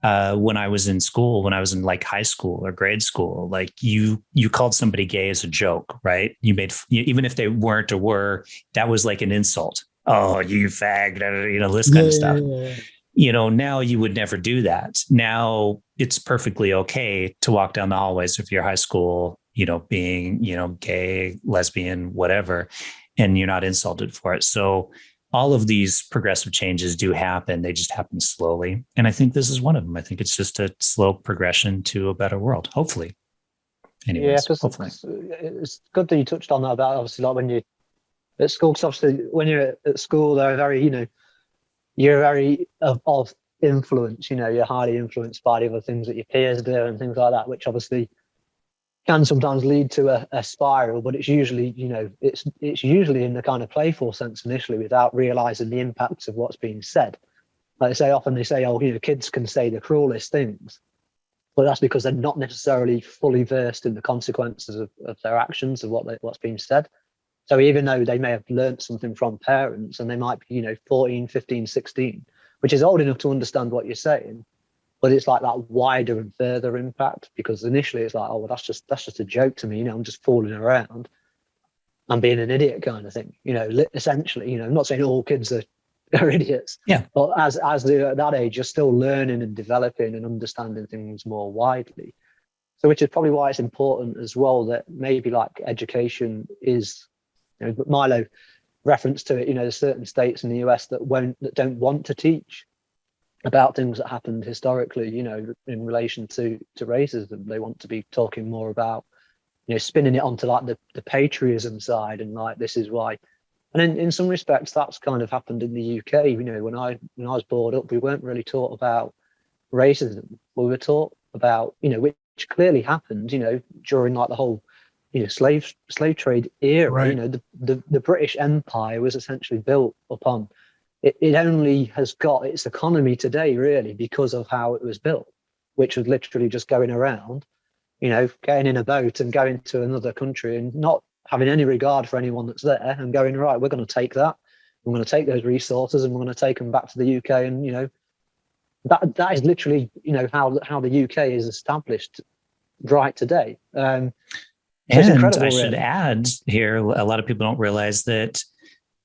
when I was in school, when I was in like high school or grade school, like you called somebody gay as a joke, right? Even if they weren't or were, that was like an insult. Oh, you fag, this kind of stuff. Now you would never do that. Now it's perfectly okay to walk down the hallways of your high school, being, gay, lesbian, whatever, and you're not insulted for it. So all of these progressive changes do happen. They just happen slowly. And I think this is one of them. I think it's just a slow progression to a better world, hopefully. Anyways, yeah, hopefully. It's good that you touched on that about obviously like when you're at school, because obviously when you're at school, they're very, you're very of influence, you're highly influenced by the other things that your peers do and things like that, which obviously can sometimes lead to a spiral, but it's usually, it's usually in the kind of playful sense initially without realizing the impacts of what's being said. Like they say, oh, kids can say the cruelest things, but that's because they're not necessarily fully versed in the consequences of their actions, of what's being said. So even though they may have learned something from parents and they might be, 14, 15, 16, which is old enough to understand what you're saying, but it's like that wider and further impact, because initially it's like, oh, well, that's just a joke to me. I'm just fooling around. I'm being an idiot kind of thing, essentially, I'm not saying all kids are idiots. Yeah. But as they're at that age, you're still learning and developing and understanding things more widely. So which is probably why it's important as well that maybe like education is, but Milo reference to it, there's certain states in the US that don't want to teach about things that happened historically, in relation to racism. They want to be talking more about, spinning it onto like the patriotism side and like, this is why. And in some respects, that's kind of happened in the UK. When I was brought up, we weren't really taught about racism. We were taught about, which clearly happened, during like the whole slave trade era. Right. The British Empire was essentially built upon it only has got its economy today really because of how it was built, which was literally just going around, getting in a boat and going to another country and not having any regard for anyone that's there and going, right, we're going to take that, we're going to take those resources and we're going to take them back to the UK. And that is literally how the UK is established right today. And it's I should add here, a lot of people don't realize that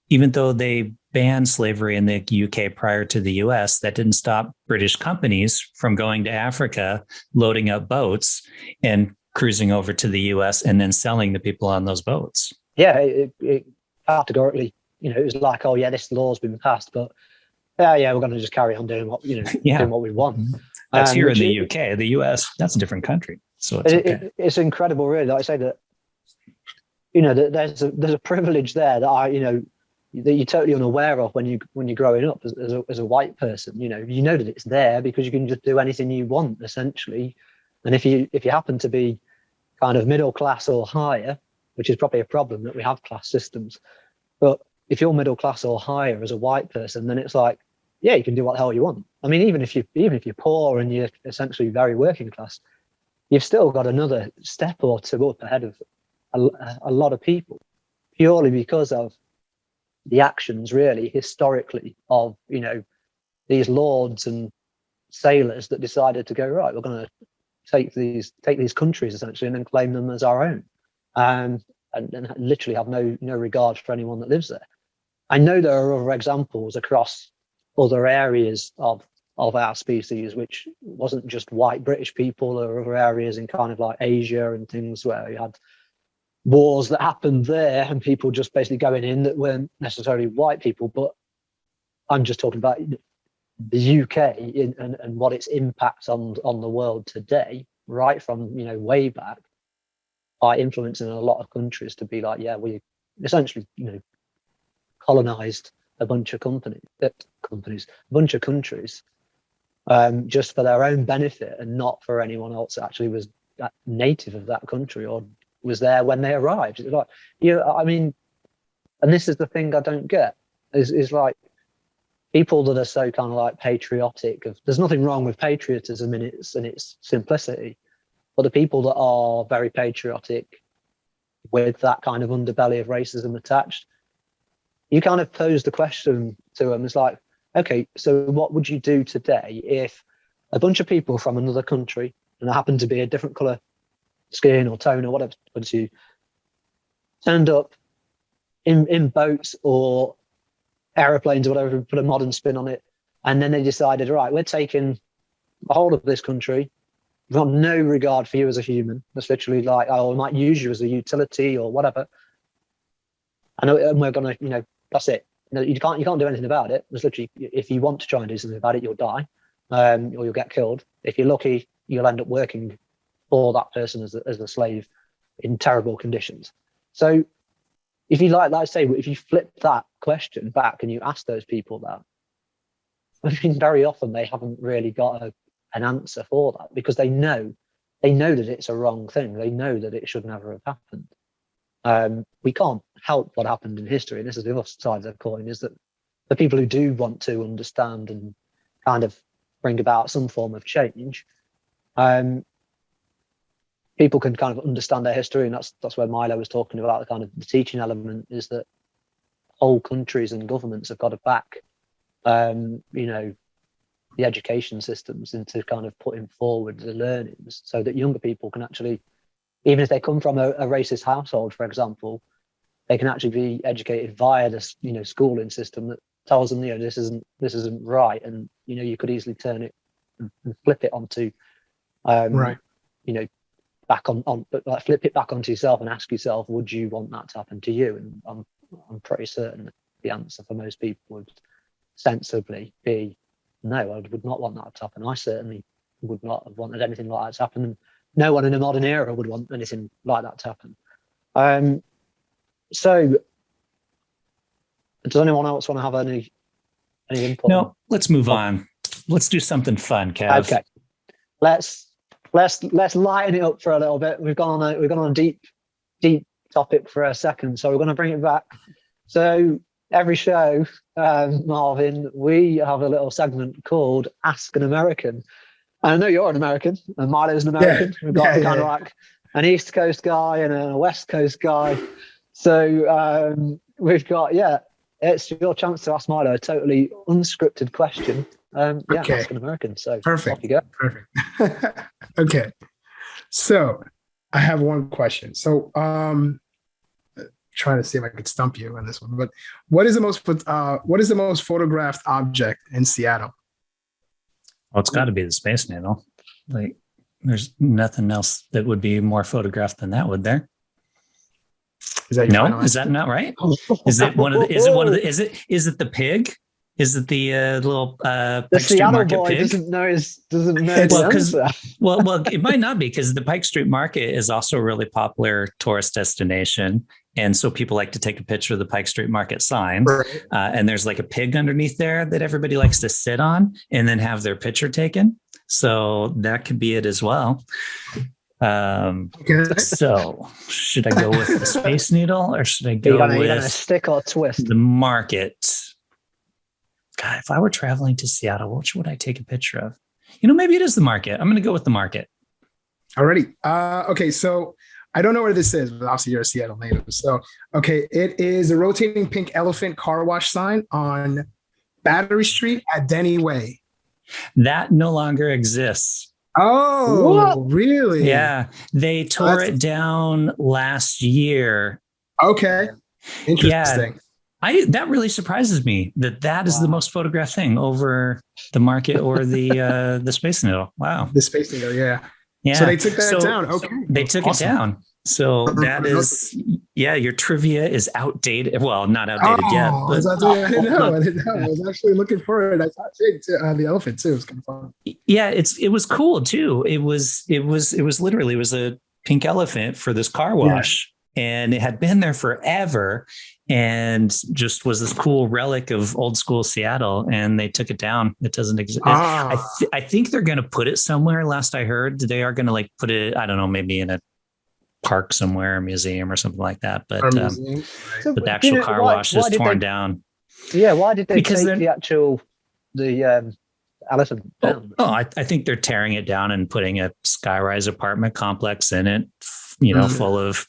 even though they banned slavery in the UK prior to the US, that didn't stop British companies from going to Africa, loading up boats and cruising over to the US and then selling the people on those boats. Yeah, it categorically, it was like, oh yeah, this law's been passed, but yeah, we're going to just carry on doing what, doing what we want. That's here in the UK. The US, that's a different country. So it's incredible, really. Like I say that, there's a privilege there that that you're totally unaware of when you're growing up as a white person. You know that it's there because you can just do anything you want, essentially. And if you happen to be kind of middle class or higher, which is probably a problem that we have class systems, but if you're middle class or higher as a white person, then it's like, yeah, you can do what the hell you want. I mean, even if you're poor and you're essentially very working class, you've still got another step or two up ahead of a lot of people, purely because of the actions, really, historically, of these lords and sailors that decided to go, right, we're going to take these countries essentially and then claim them as our own, and literally have no regard for anyone that lives there. I know there are other examples across other areas of our species, which wasn't just white British people. There are other areas in kind of like Asia and things where you had wars that happened there and people just basically going in that weren't necessarily white people. But I'm just talking about the UK and what its impact on the world today, right from way back, by influeing a lot of countries to be like, yeah, we essentially colonized a bunch of countries, just for their own benefit and not for anyone else that actually was native of that country or was there when they arrived. It's like, I mean, and this is the thing I don't get is like people that are so kind of like patriotic. There's nothing wrong with patriotism in its simplicity, but the people that are very patriotic with that kind of underbelly of racism attached, you kind of pose the question to them. It's like, okay, so what would you do today if a bunch of people from another country, and there happened to be a different color skin or tone or whatever, you turned up in boats or aeroplanes or whatever, put a modern spin on it, and then they decided, right, we're taking a hold of this country. We've got no regard for you as a human. That's literally like, oh, we might use you as a utility or whatever. And we're gonna, that's it. You can't do anything about it. It's literally, if you want to try and do something about it, you'll die, or you'll get killed. If you're lucky, you'll end up working for that person as a slave in terrible conditions. So if you if you flip that question back and you ask those people that, I mean, very often they haven't really got an answer for that, because they know that it's a wrong thing. They know that it should never have happened. We can't help what happened in history. And this is the other side of the coin, is that the people who do want to understand and kind of bring about some form of change, people can kind of understand their history. And that's where Milo was talking about the kind of the teaching element, is that whole countries and governments have got to back, the education systems into kind of putting forward the learnings so that younger people can actually, even if they come from a racist household, for example, they can actually be educated via this, schooling system that tells them, this isn't right. And, you could easily turn it and flip it onto, right. Back on, but like flip it back onto yourself and ask yourself, would you want that to happen to you? And I'm pretty certain that the answer for most people would sensibly be, no, I would not want that to happen. I certainly would not have wanted anything like that to happen. And no one in a modern era would want anything like that to happen. So does anyone else want to have any input? No, let's move on. Let's do something fun, Kev. Okay. Let's lighten it up for a little bit. We've gone on a deep topic for a second, so we're going to bring it back. So every show, Marvin, we have a little segment called Ask an American. And I know you're an American, and Milo's an American. Yeah. We've got kind of like an East Coast guy and a West Coast guy. So we've got, it's your chance to ask Milo a totally unscripted question. Okay. Ask an American. So perfect. Off you go. Perfect. Okay. So I have one question. So trying to see if I could stump you on this one, but what is the most photographed object in Seattle? Well, it's got to be the Space Needle. Like, there's nothing else that would be more photographed than that, would there? Is that your final Is answer? that not right? Is it one of the? Is it one of the? Is it the pig? Is it the little The Pike Street Seattle Market boy pig? doesn't know the Well, answer. well, it might not be, because the Pike Street Market is also a really popular tourist destination. And so people like to take a picture of the Pike Street Market sign. Right. And there's like a pig underneath there that everybody likes to sit on and then have their picture taken. So that could be it as well. Okay. So should I go with the Space Needle, or should I go You're gonna with stick or twist. the market? God, if I were traveling to Seattle, which would I take a picture of? Maybe it is the market. I'm going to go with the market. Alrighty. Okay, so I don't know where this is, but obviously you're a Seattle native. So, okay, it is a rotating pink elephant car wash sign on Battery Street at Denny Way. That no longer exists. Oh, really? Yeah. They tore it down last year. Okay. Interesting. That really surprises me that is the most photographed thing over the market or the Space Needle. Wow. The Space Needle, yeah. Yeah. So they took that down. Okay. They took it down. So that is, your trivia is outdated. Well, not outdated yet. But, I didn't know. I was actually looking for it. I thought the elephant too. It was kind of fun. Yeah, it was cool too. It was literally a pink elephant for this car wash, and it had been there forever, and just was this cool relic of old school Seattle, and they took it down. It doesn't exist. I think they're going to put it somewhere. Last I heard, they are going to put it, I don't know, maybe in a park somewhere, a museum or something like that. But the actual car wash is torn down. Yeah, why did they Because take the elephant down? I think they're tearing it down and putting a skyrise apartment complex in it, full of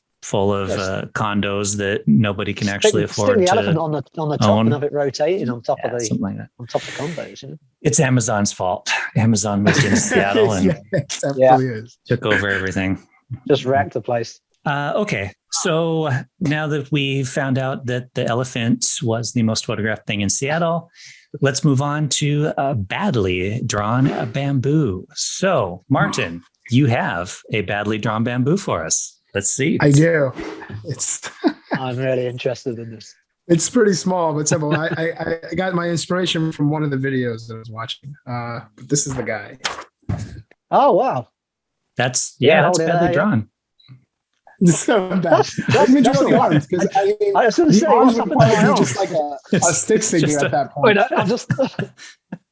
condos that nobody can actually afford. Stick the to elephant on the top own. and have it rotating on top of the something like that. on top of the condos. It's Amazon's fault. Amazon moved into Seattle and it definitely is. took over everything. Just wrecked the place. Okay, so now that we found out that the elephant was the most photographed thing in Seattle, let's move on to badly drawn bamboo. So, Martin, you have a badly drawn bamboo for us. Let's see. I do. I'm really interested in this. It's pretty small but simple. I got my inspiration from one of the videos that I was watching. But this is the guy. Oh wow! That's badly drawn. So bad. Let me draw the arms, because I was going to say, arms what's would happened to my probably be arms? just like a stick figure at that point. Wait, I'm just.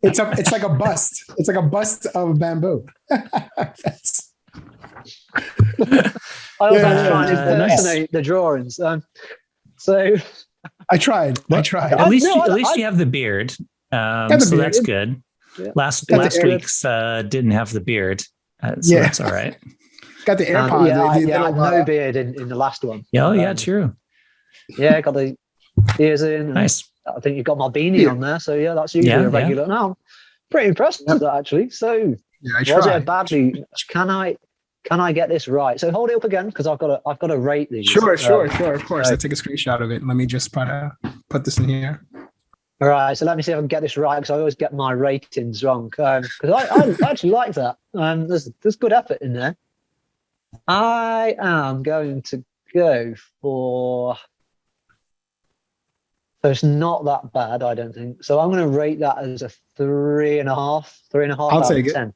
It's like a bust. It's like a bust of bamboo. I was trying to impersonate nice. the drawings. So I tried. At least you have the beard. So that's good. Yeah. Last beard. week's didn't have the beard. So that's all right. Got the AirPods. I had no beard in the last one. Yeah, true. Yeah, got the ears in. Nice. I think you've got my beanie on there. So yeah, that's usually a regular. No, I'm pretty impressed with that actually. So I was tried. it badly? Can I get this right? So hold it up again, because I've got to rate these. Sure. Of course. I take a screenshot of it. Let me just put this in here. All right. So let me see if I can get this right, because I always get my ratings wrong. Because I actually like that. There's good effort in there. I am going to go for. So it's not that bad, I don't think. So I'm going to rate that as a 3.5 I'll take it. 10.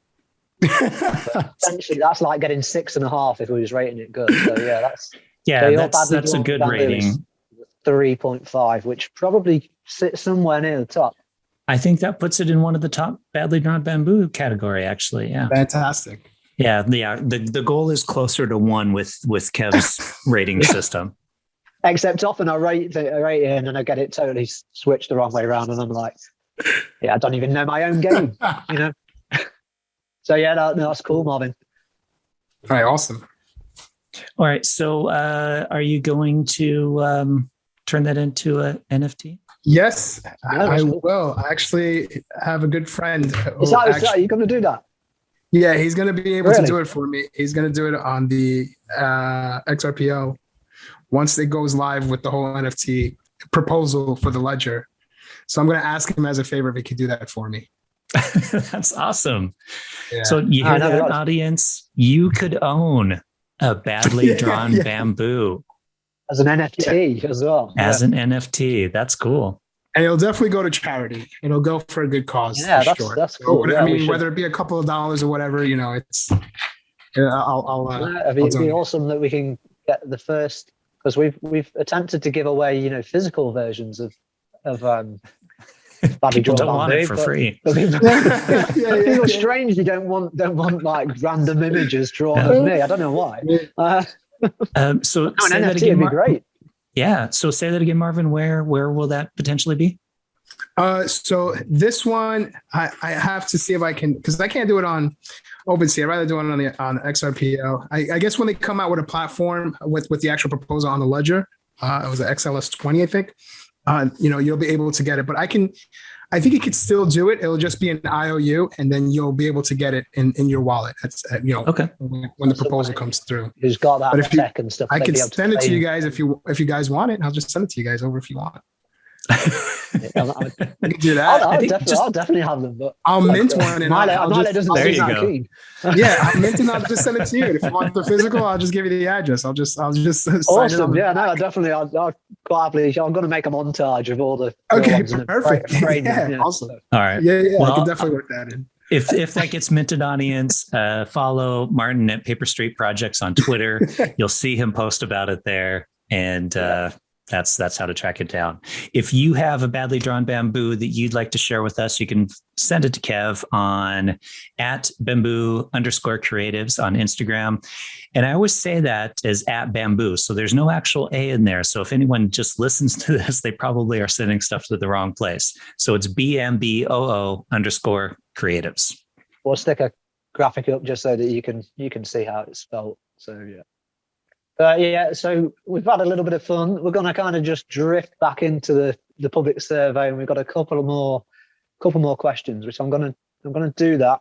Essentially, that's like getting 6.5 if we was rating it good. So that's a good rating. 3.5, which probably sits somewhere near the top. I think that puts it in one of the top badly drawn bamboo category, actually. Yeah. Fantastic. Yeah. The goal is closer to 1 with Kev's rating system. Except often I rate it and then I get it totally switched the wrong way around, and I'm like, I don't even know my own game, So that's cool, Marvin. All right, awesome. All right, so are you going to turn that into an NFT? Yes, I will. I actually have a good friend. Are you going to do that? Yeah, he's going to be able to Really? do it for me. He's going to do it on the XRPO once it goes live with the whole NFT proposal for the ledger. So I'm going to ask him as a favor if he could do that for me. That's awesome. Yeah. So you hear that, know. audience? You could own a badly drawn bamboo As an NFT as well. as an NFT. That's cool. And it'll definitely go to charity. It'll go for a good cause. Yeah, for sure. that's cool. So, Yeah, I mean, whether it be a couple of dollars or whatever, you know, it's. It'd be awesome that we can get the first, because we've attempted to give away, you know, physical versions of People don't want it for free. People strangely don't want like random images drawn of me. I don't know why. So an say that NFT again, would be great. Yeah. So say that again, Marvin. Where will that potentially be? So this one, I have to see if I can, because I can't do it on OpenSea. I'd rather do it on XRPO. I guess when they come out with a platform with the actual proposal on the ledger, it was an XLS 20, I think. You know, you'll be able to get it, but I think you could still do it. It'll just be an IOU, and then you'll be able to get it in your wallet. That's okay. When the proposal comes through. Who's got that tech and stuff? I can send it to you guys if you guys want it. I'll just send it to you guys over if you want. I can do that. I'll definitely have them, but I'll mint one and Milo doesn't seem that keen. Yeah, I'll mint and I'll just send it to you. If you want the physical, I'll just give you the address. I'll just awesome. Yeah, no, definitely. I'll quite happily. I'm going to make a montage of all the ones perfect. Yeah, awesome. All right. Yeah. Well, I can definitely work that in. If that gets minted, audience, follow Martin at PaperStProjects on Twitter. You'll see him post about it there, and that's how to track it down. If you have a badly drawn bamboo that you'd like to share with us, you can send it to Kev on @bamboo_creatives on Instagram. And I always say that as @bamboo. So there's no actual A in there. So if anyone just listens to this, they probably are sending stuff to the wrong place. So it's BMBOO_creatives. We'll stick a graphic up just so that you can see how it's spelled. So yeah. So we've had a little bit of fun. We're going to kind of just drift back into the public survey, and we've got a couple more questions, which I'm going to do that.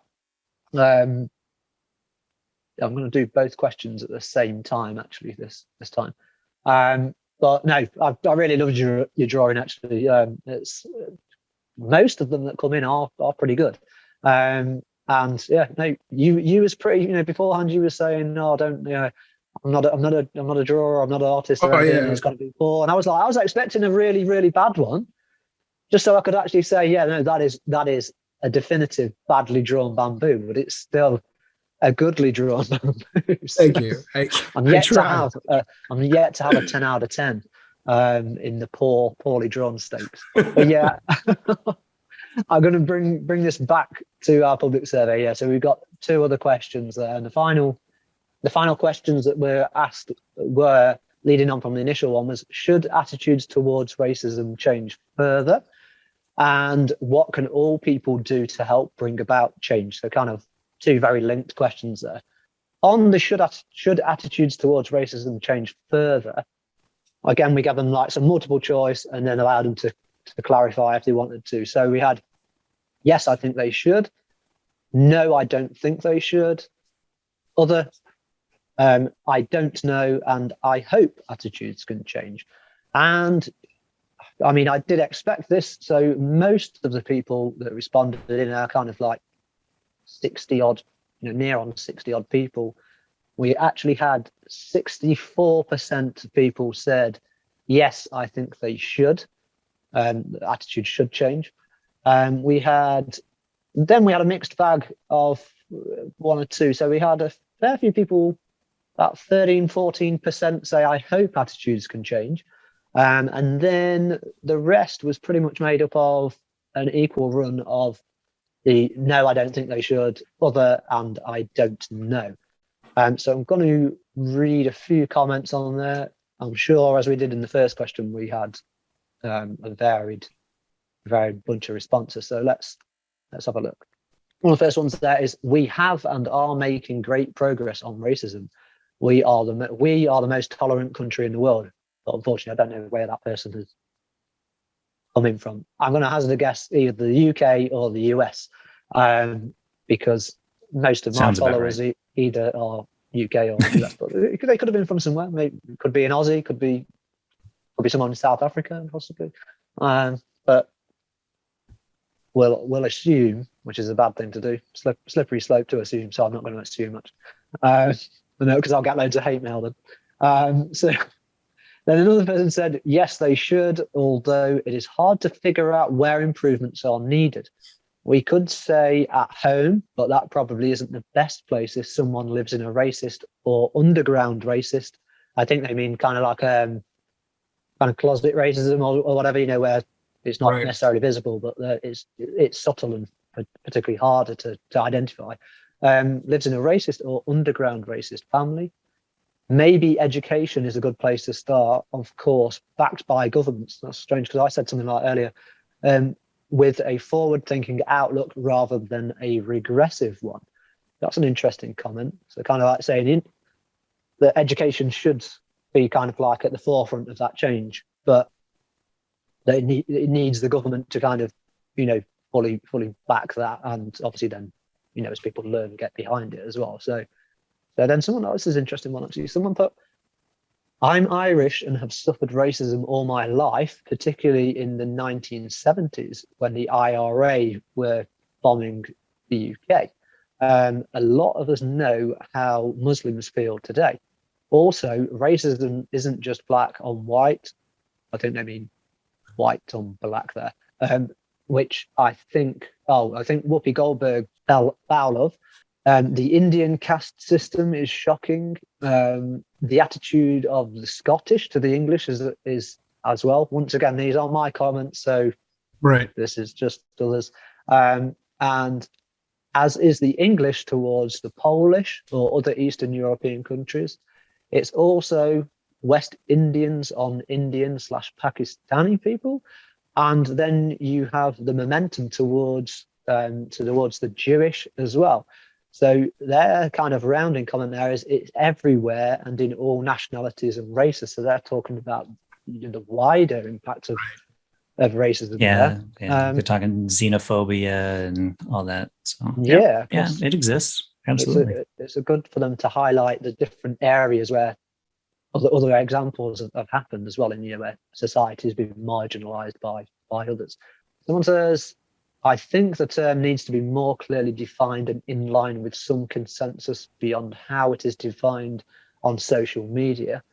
I'm going to do both questions at the same time, actually, this time. But no, I really loved your drawing. Actually, it's most of them that come in are pretty good. And yeah, no, you was pretty. You know, beforehand you were saying, no, don't. You know, I'm not a drawer. I'm not an artist. Or anything. Yeah. It's got to be poor. And I was expecting a really, really bad one, just so I could actually say, yeah, no, that is a definitive badly drawn bamboo, but it's still a goodly drawn bamboo. Thank you. I'm yet to have a 10 out of 10 in the poorly drawn stakes. But yeah, I'm going to bring this back to our public survey. Yeah, so we've got two other questions there, and the final questions that were asked were leading on from the initial one was, should attitudes towards racism change further? And what can all people do to help bring about change? So kind of two very linked questions there. On the should attitudes towards racism change further, again, we gave them like some multiple choice and then allowed them to clarify if they wanted to. So we had, yes, I think they should. No, I don't think they should. Other, I don't know, and I hope attitudes can change. And I mean, I did expect this. So most of the people that responded in our kind of like 60 odd, near on 60 odd people, we actually had 64% of people said, yes, I think they should. The attitude should change. We had a mixed bag of one or two. So we had a fair few people, about 13-14% say, I hope attitudes can change. And then the rest was pretty much made up of an equal run of the no, I don't think they should, other, and I don't know. So I'm going to read a few comments on there. I'm sure, as we did in the first question, we had a varied bunch of responses. So let's have a look. One of the first ones there is, we have and are making great progress on racism. We are the most tolerant country in the world. But unfortunately, I don't know where that person is coming from. I'm going to hazard a guess, either the UK or the US, because most of my Sounds about followers right. either are UK or US, but they could have been from somewhere. Maybe could be an Aussie, could be someone in South Africa, possibly. But we'll assume, which is a bad thing to do, slippery slope to assume. So I'm not going to assume much, because I'll get loads of hate mail then. So then another person said, yes, they should, although it is hard to figure out where improvements are needed. We could say at home, but that probably isn't the best place if someone lives in a racist or underground racist. I think they mean kind of like kind of closet racism or whatever, where it's not necessarily visible, but it's subtle and particularly harder to identify. Lives in a racist or underground racist family. Maybe education is a good place to start, of course, backed by governments. That's strange because I said something like earlier, with a forward-thinking outlook rather than a regressive one. That's an interesting comment. So kind of like saying that education should be kind of like at the forefront of that change, but that it needs the government to kind of, fully back that. And obviously then, as people learn, get behind it as well. So then someone else, this is an interesting one actually. Someone put, I'm Irish and have suffered racism all my life, particularly in the 1970s when the IRA were bombing the UK. A lot of us know how Muslims feel today. Also, racism isn't just black on white. I think they mean white on black there, which I think Whoopi Goldberg foul of. The Indian caste system is shocking. The attitude of the Scottish to the English is as well. Once again, these aren't my comments, so this is just others. And as is the English towards the Polish or other Eastern European countries, it's also West Indians on Indian/Pakistani people. And then you have the momentum towards the Jewish as well. So their kind of rounding comment there is it's everywhere and in all nationalities and races. So they're talking about the wider impact of racism. Yeah, they're talking xenophobia and all that. So yeah, it exists. Absolutely. It's a good for them to highlight the different areas where other examples have happened as well, in where society has been marginalized by others. Someone says, I think the term needs to be more clearly defined and in line with some consensus beyond how it is defined on social media,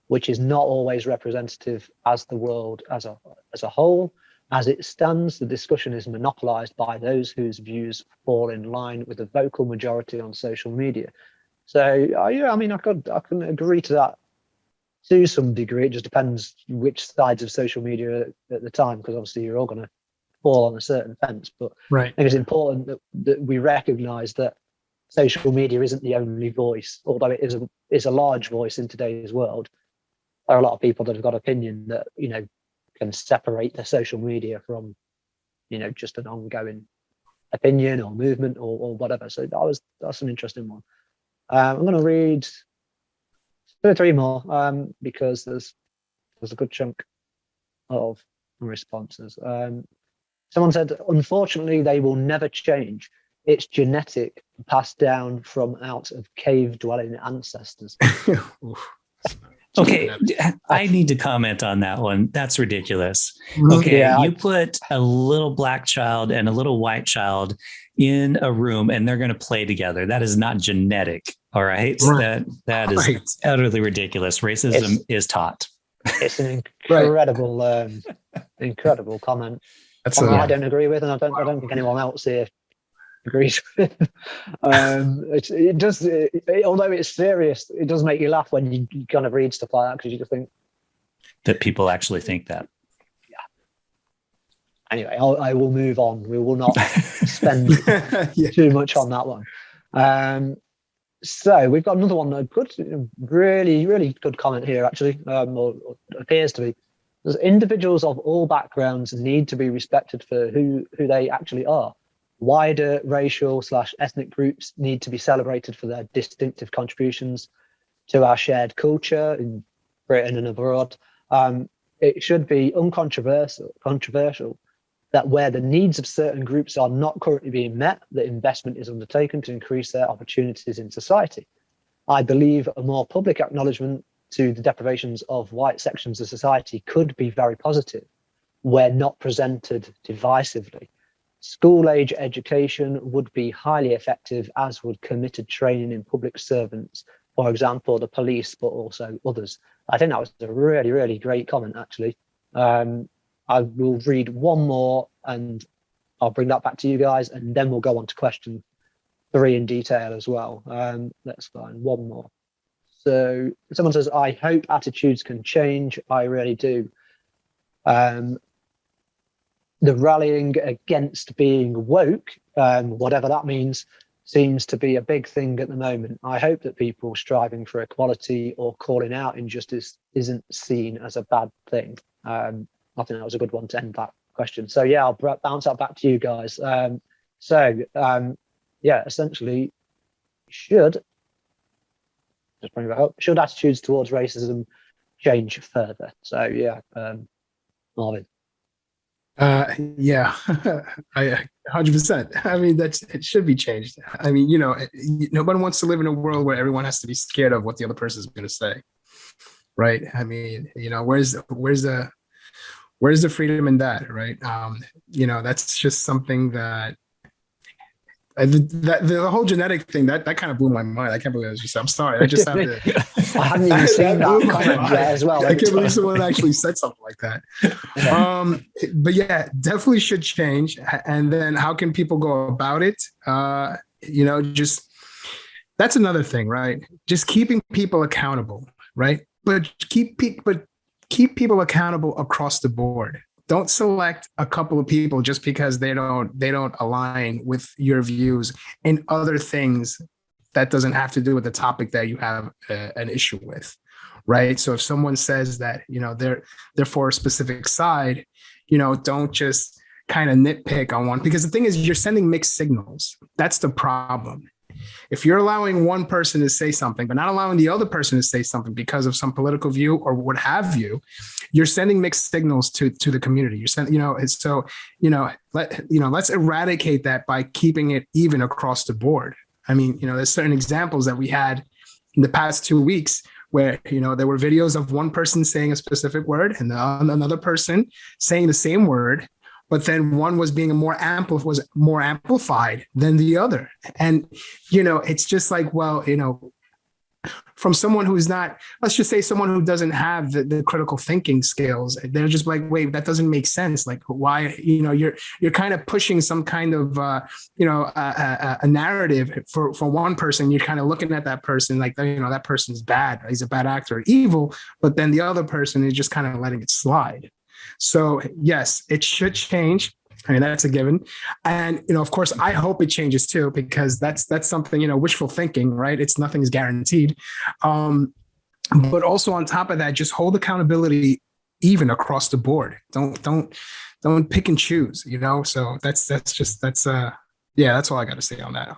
which is not always representative as the world as a whole. As it stands, the discussion is monopolized by those whose views fall in line with the vocal majority on social media. So, I can agree to that to some degree. It just depends which sides of social media at the time, because obviously you're all going to fall on a certain fence. But I think it's important that we recognize that social media isn't the only voice, although it is a large voice in today's world. There are a lot of people that have got opinion that can separate the social media from just an ongoing opinion or movement or whatever. So that's an interesting one. I'm going to read 2 or 3 more because there's a good chunk of responses. Someone said, unfortunately, they will never change. It's genetic, passed down from out of cave-dwelling ancestors. Okay, I need to comment on that one. That's ridiculous. Okay, you put a little black child and a little white child in a room and they're going to play together. That is not genetic. All right. That is utterly ridiculous. Racism is taught. It's an incredible, incredible comment. I don't agree with, and I don't think anyone else here agrees with. It does, although it's serious, it does make you laugh when you kind of read stuff like that, because you just think that people actually think that. Yeah. Anyway, I will move on. We will not spend too much on that one. So we've got another one, a good, really, really good comment here, actually, or appears to be. There's individuals of all backgrounds need to be respected for who they actually are. Wider racial/ethnic groups need to be celebrated for their distinctive contributions to our shared culture in Britain and abroad. It should be controversial that where the needs of certain groups are not currently being met, that investment is undertaken to increase their opportunities in society. I believe a more public acknowledgement to the deprivations of white sections of society could be very positive, where not presented divisively. School-age education would be highly effective, as would committed training in public servants, for example, the police, but also others. I think that was a really, really great comment, actually. I will read one more and I'll bring that back to you guys, and then we'll go on to question 3 in detail as well. Let's find one more. So someone says, I hope attitudes can change. I really do. The rallying against being woke, whatever that means, seems to be a big thing at the moment. I hope that people striving for equality or calling out injustice isn't seen as a bad thing. I think that was a good one to end that question. So yeah, I'll bounce that back to you guys. Yeah, essentially, should attitudes towards racism change further? So yeah, Marvin. Yeah, I 100%. I mean, it should be changed. I mean, nobody wants to live in a world where everyone has to be scared of what the other person is going to say, right? I mean, where's the freedom in that, right? That's just something that the whole genetic thing that kind of blew my mind. I can't believe it was just. I'm sorry. I just have to. I haven't even seen that comment yet as well. I can't believe someone actually said something like that. Yeah. But yeah, definitely should change. And then how can people go about it? Just that's another thing, right? Just keeping people accountable, right? But keep people accountable across the board. Don't select a couple of people just because they don't align with your views in other things that doesn't have to do with the topic that you have an issue with, right? So if someone says that they're for a specific side, don't just kind of nitpick on one, because the thing is, you're sending mixed signals. That's the problem. If you're allowing one person to say something, but not allowing the other person to say something because of some political view or what have you, you're sending mixed signals to the community. You're sending, let's eradicate that by keeping it even across the board. I mean, there's certain examples that we had in the past 2 weeks where, there were videos of one person saying a specific word and another person saying the same word, but then one was being more amplified than the other. And, it's just like, well, from someone who's not, let's just say someone who doesn't have the critical thinking skills, they're just like, wait, that doesn't make sense. Like, why, you're kind of pushing some kind of, a narrative for one person. You're kind of looking at that person like, that person's bad. He's a bad actor, or evil. But then the other person is just kind of letting it slide. So yes, it should change. I mean, that's a given. And, of course, I hope it changes too, because that's something, wishful thinking, right? Nothing is guaranteed. But also on top of that, just hold accountability even across the board. Don't pick and choose, So that's all I got to say on that,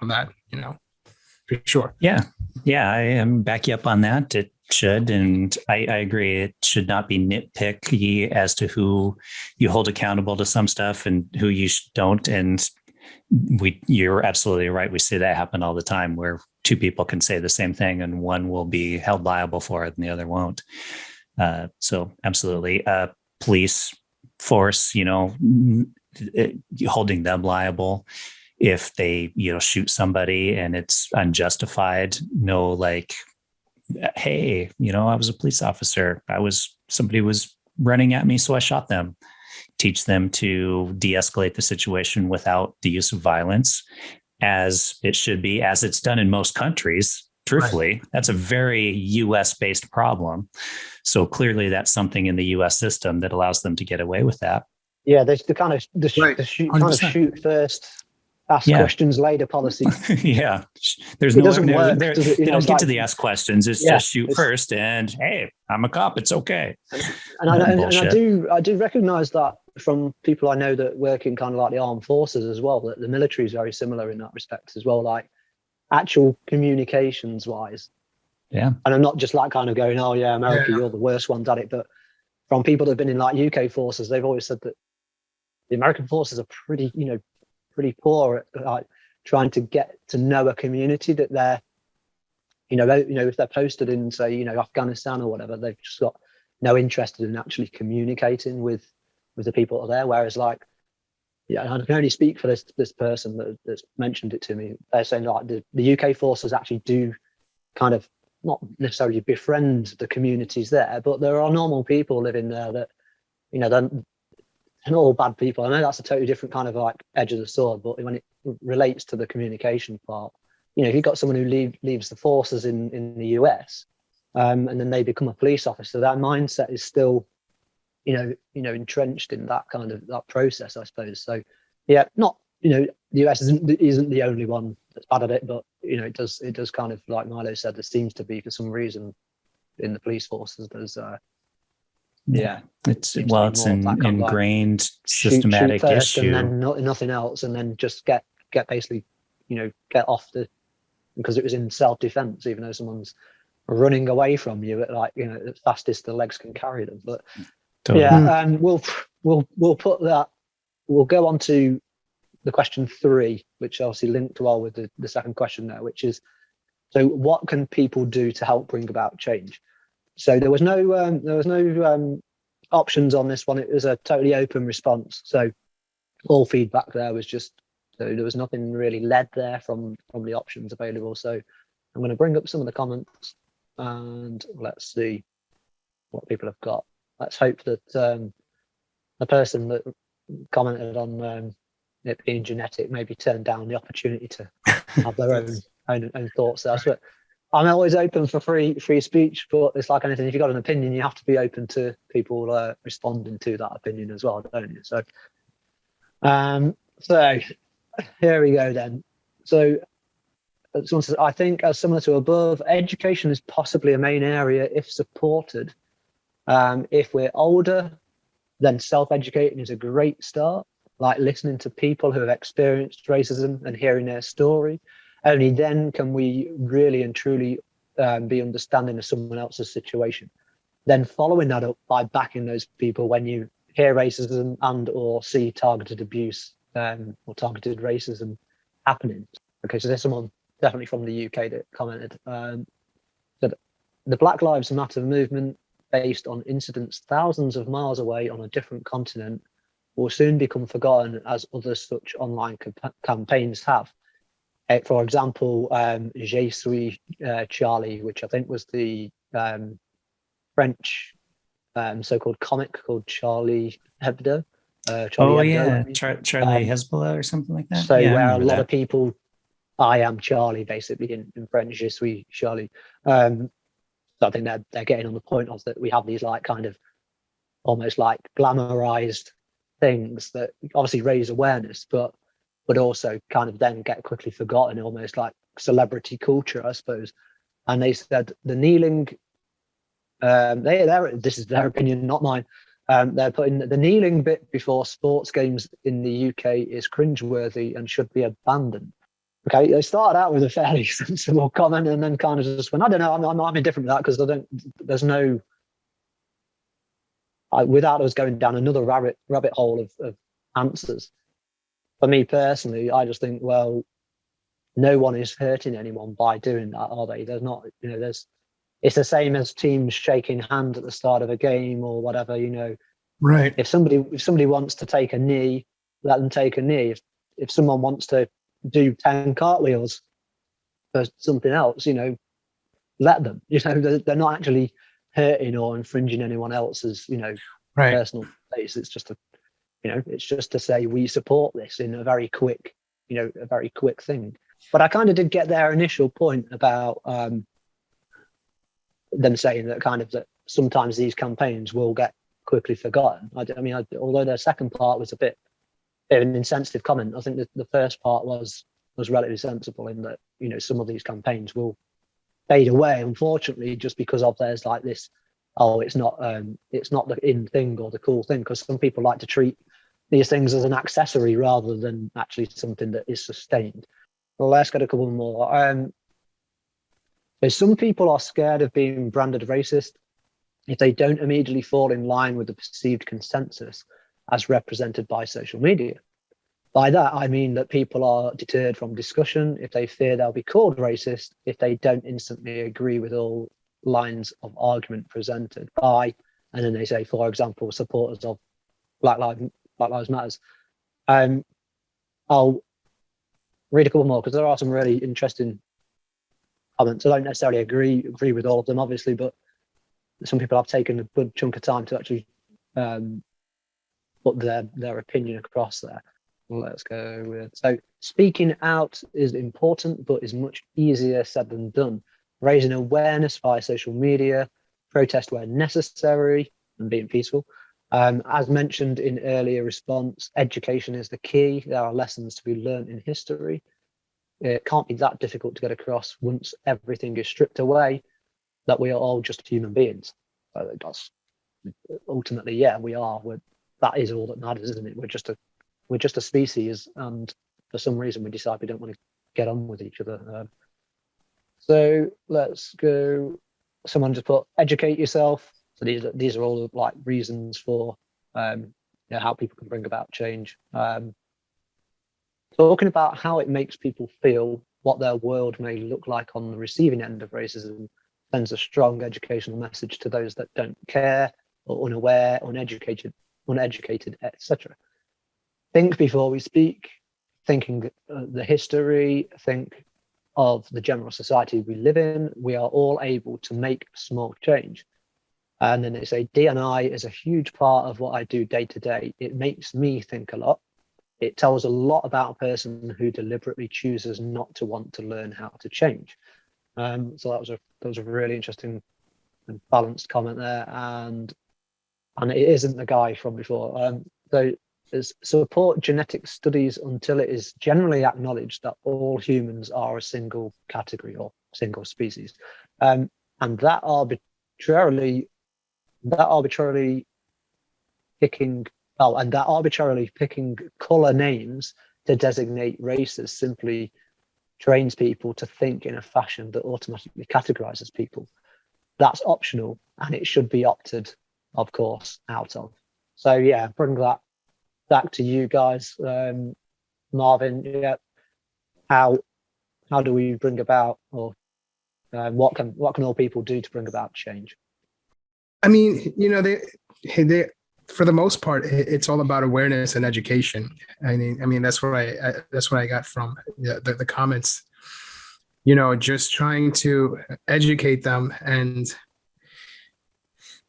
for sure. Yeah. I am back you up on that. It should, and I agree. It should not be nitpicky as to who you hold accountable to some stuff and who you don't. And you're absolutely right. We see that happen all the time, where 2 people can say the same thing and one will be held liable for it and the other won't. So absolutely, police force, holding them liable if they, shoot somebody and it's unjustified. No, like, hey, I was a police officer. Somebody was running at me, so I shot them. Teach them to de-escalate the situation without the use of violence, as it should be, as it's done in most countries. Truthfully, right. That's a very US-based problem. So clearly that's something in the US system that allows them to get away with that. Yeah, there's the kind of shoot first, ask questions later policy. Yeah, there's they don't get to the ask questions. It's just shoot first, and hey, I'm a cop. It's okay. And I do recognize that from people I know that work in kind of like the armed forces as well. That the military is very similar in that respect as well, like actual communications wise. Yeah, and I'm not just like kind of going, oh yeah, America, you're the worst ones at it. But from people that have been in like UK forces, they've always said that the American forces are pretty poor at like trying to get to know a community that they're, if they're posted in, say, Afghanistan or whatever, they've just got no interest in actually communicating with the people that are there. Whereas, like, I can only speak for this person that's mentioned it to me. They're saying like the UK forces actually do kind of not necessarily befriend the communities there, but there are normal people living there that, they're not all bad people. I know that's a totally different kind of like edge of the sword, but when it relates to the communication part, if you've got someone who leaves the forces in the US, and then they become a police officer, that mindset is still, entrenched in that kind of that process, I suppose. So, yeah, not, the US isn't the only one that's bad at it, but it does kind of, like Milo said, there seems to be, for some reason, in the police forces, there's it's an ingrained like, systematic shoot first issue, and then nothing else, and then just get basically, get off because it was in self-defense, even though someone's running away from you at like, the fastest the legs can carry them. But totally. And we'll put that. We'll go on to the question 3, which obviously linked well with the second question there, which is, so what can people do to help bring about change? So there was no options on this one. It was a totally open response. So all feedback there was just, so there was nothing really led there from the options available. So I'm going to bring up some of the comments and let's see what people have got. Let's hope that the person that commented on it being genetic maybe turned down the opportunity to have their own thoughts there. So I'm always open for free speech, but it's like anything. If you've got an opinion, you have to be open to people responding to that opinion as well, don't you? So, so here we go then. So, someone says, I think, as similar to above, education is possibly a main area if supported. If we're older, then self-educating is a great start, like listening to people who have experienced racism and hearing their story. Only then can we really and truly be understanding of someone else's situation. Then following that up by backing those people when you hear racism and or see targeted abuse or targeted racism happening. Okay, so there's someone definitely from the UK that commented that the Black Lives Matter movement, based on incidents thousands of miles away on a different continent, will soon become forgotten as other such online campaigns have. For example, Je suis Charlie, which I think was the French so-called comic called Charlie Hebdo. Charlie Hezbollah or something like that. So where a lot of people, I am Charlie, basically in French, Je suis Charlie. So I think they're getting on the point of that we have these like kind of almost like glamorized things that obviously raise awareness, but also kind of then get quickly forgotten, almost like celebrity culture, I suppose. And they said the kneeling, this is their opinion, not mine. They're putting the kneeling bit before sports games in the UK is cringeworthy and should be abandoned. Okay, they started out with a fairly sensible comment and then kind of just went, I don't know, I'm indifferent to that because there's no, without us going down another rabbit hole of answers. For me personally, I just think, well, no one is hurting anyone by doing that, are they? There's not, it's the same as teams shaking hands at the start of a game or whatever, Right. If somebody wants to take a knee, let them take a knee. If someone wants to do 10 cartwheels for something else, let them. They're not actually hurting or infringing anyone else's, right. personal space. It's just it's just to say we support this in a very quick, a very quick thing. But I kind of did get their initial point about them saying that kind of that sometimes these campaigns will get quickly forgotten. Although their second part was a bit of an insensitive comment, I think the first part was relatively sensible in that, some of these campaigns will fade away, unfortunately, just because of there's like this, it's not the in thing or the cool thing, because some people like to treat these things as an accessory rather than actually something that is sustained. Well, let's get a couple more. Some people are scared of being branded racist if they don't immediately fall in line with the perceived consensus. as represented by social media. By that, I mean that people are deterred from discussion if they fear they'll be called racist if they don't instantly agree with all lines of argument presented by, and then they say, for example, supporters of Black Lives Matters. I'll read a couple more because there are some really interesting comments. I don't necessarily agree with all of them, obviously, but some people have taken a good chunk of time to actually put their opinion across there. Let's go with, so speaking out is important, but is much easier said than done. Raising awareness via social media, protest where necessary, and being peaceful. As mentioned in earlier response, education is the key. There are lessons to be learned in history. It can't be that difficult to get across once everything is stripped away, that we are all just human beings. That's ultimately, yeah, we are. That is all that matters, isn't it? We're just a species, and for some reason we decide we don't want to get on with each other. So let's go. Someone just put educate yourself. So these are all like reasons for how people can bring about change. Talking about how it makes people feel, what their world may look like on the receiving end of racism, sends a strong educational message to those that don't care or unaware, uneducated, etc. Think before we speak, thinking the history, think of the general society we live in. We are all able to make small change. And then they say, D&I is a huge part of what I do day to day. It makes me think a lot. It tells a lot about a person who deliberately chooses not to want to learn how to change. So that was a really interesting and balanced comment there. And it isn't the guy from before. So support genetic studies until it is generally acknowledged that all humans are a single category or single species. And that arbitrarily picking color names to designate races simply trains people to think in a fashion that automatically categorizes people. That's optional, and it should be opted, of course, out of. So yeah, bring that back to you guys. Marvin, yeah, how do we bring about, or what can all people do to bring about change? I mean, they for the most part, it's all about awareness and education. I mean that's what I got from the comments. Just trying to educate them and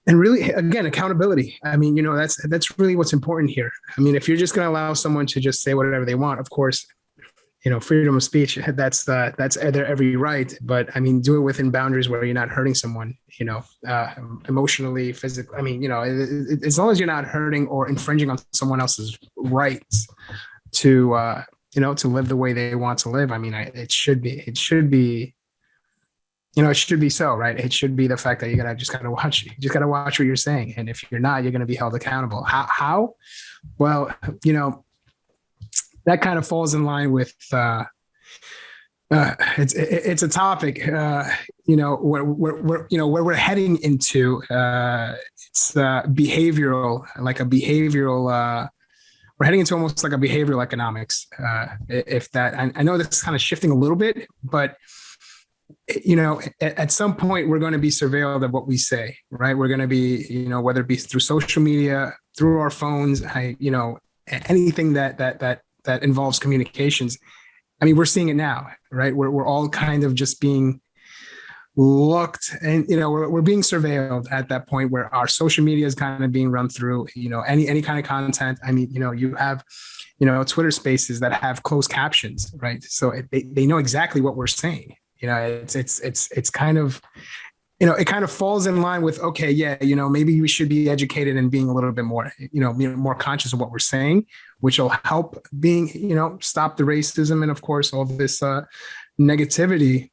really, again, accountability. I mean, that's really what's important here. I mean, if you're just going to allow someone to just say whatever they want, of course, freedom of speech, that's their every right. But I mean, do it within boundaries where you're not hurting someone, emotionally, physically. I mean, as long as you're not hurting or infringing on someone else's rights to live the way they want to live. I mean, it should be so, right? It should be the fact that you just gotta watch what you're saying. And if you're not, you're going to be held accountable. How? Well, that kind of falls in line with, it's a topic, where we're heading into, it's behavioral, we're heading into almost like a behavioral economics. I know this is kind of shifting a little bit, but at some point we're going to be surveilled of what we say, right? We're going to be, whether it be through social media, through our phones, anything that involves communications. I mean, we're seeing it now, right? We're all kind of just being looked, and we're being surveilled at that point where our social media is kind of being run through, any kind of content. I mean, you have, Twitter spaces that have closed captions, right? So they know exactly what we're saying. It's kind of, it kind of falls in line with, okay, yeah, maybe we should be educated and being a little bit more, more conscious of what we're saying, which will help being, stop the racism and of course all this negativity.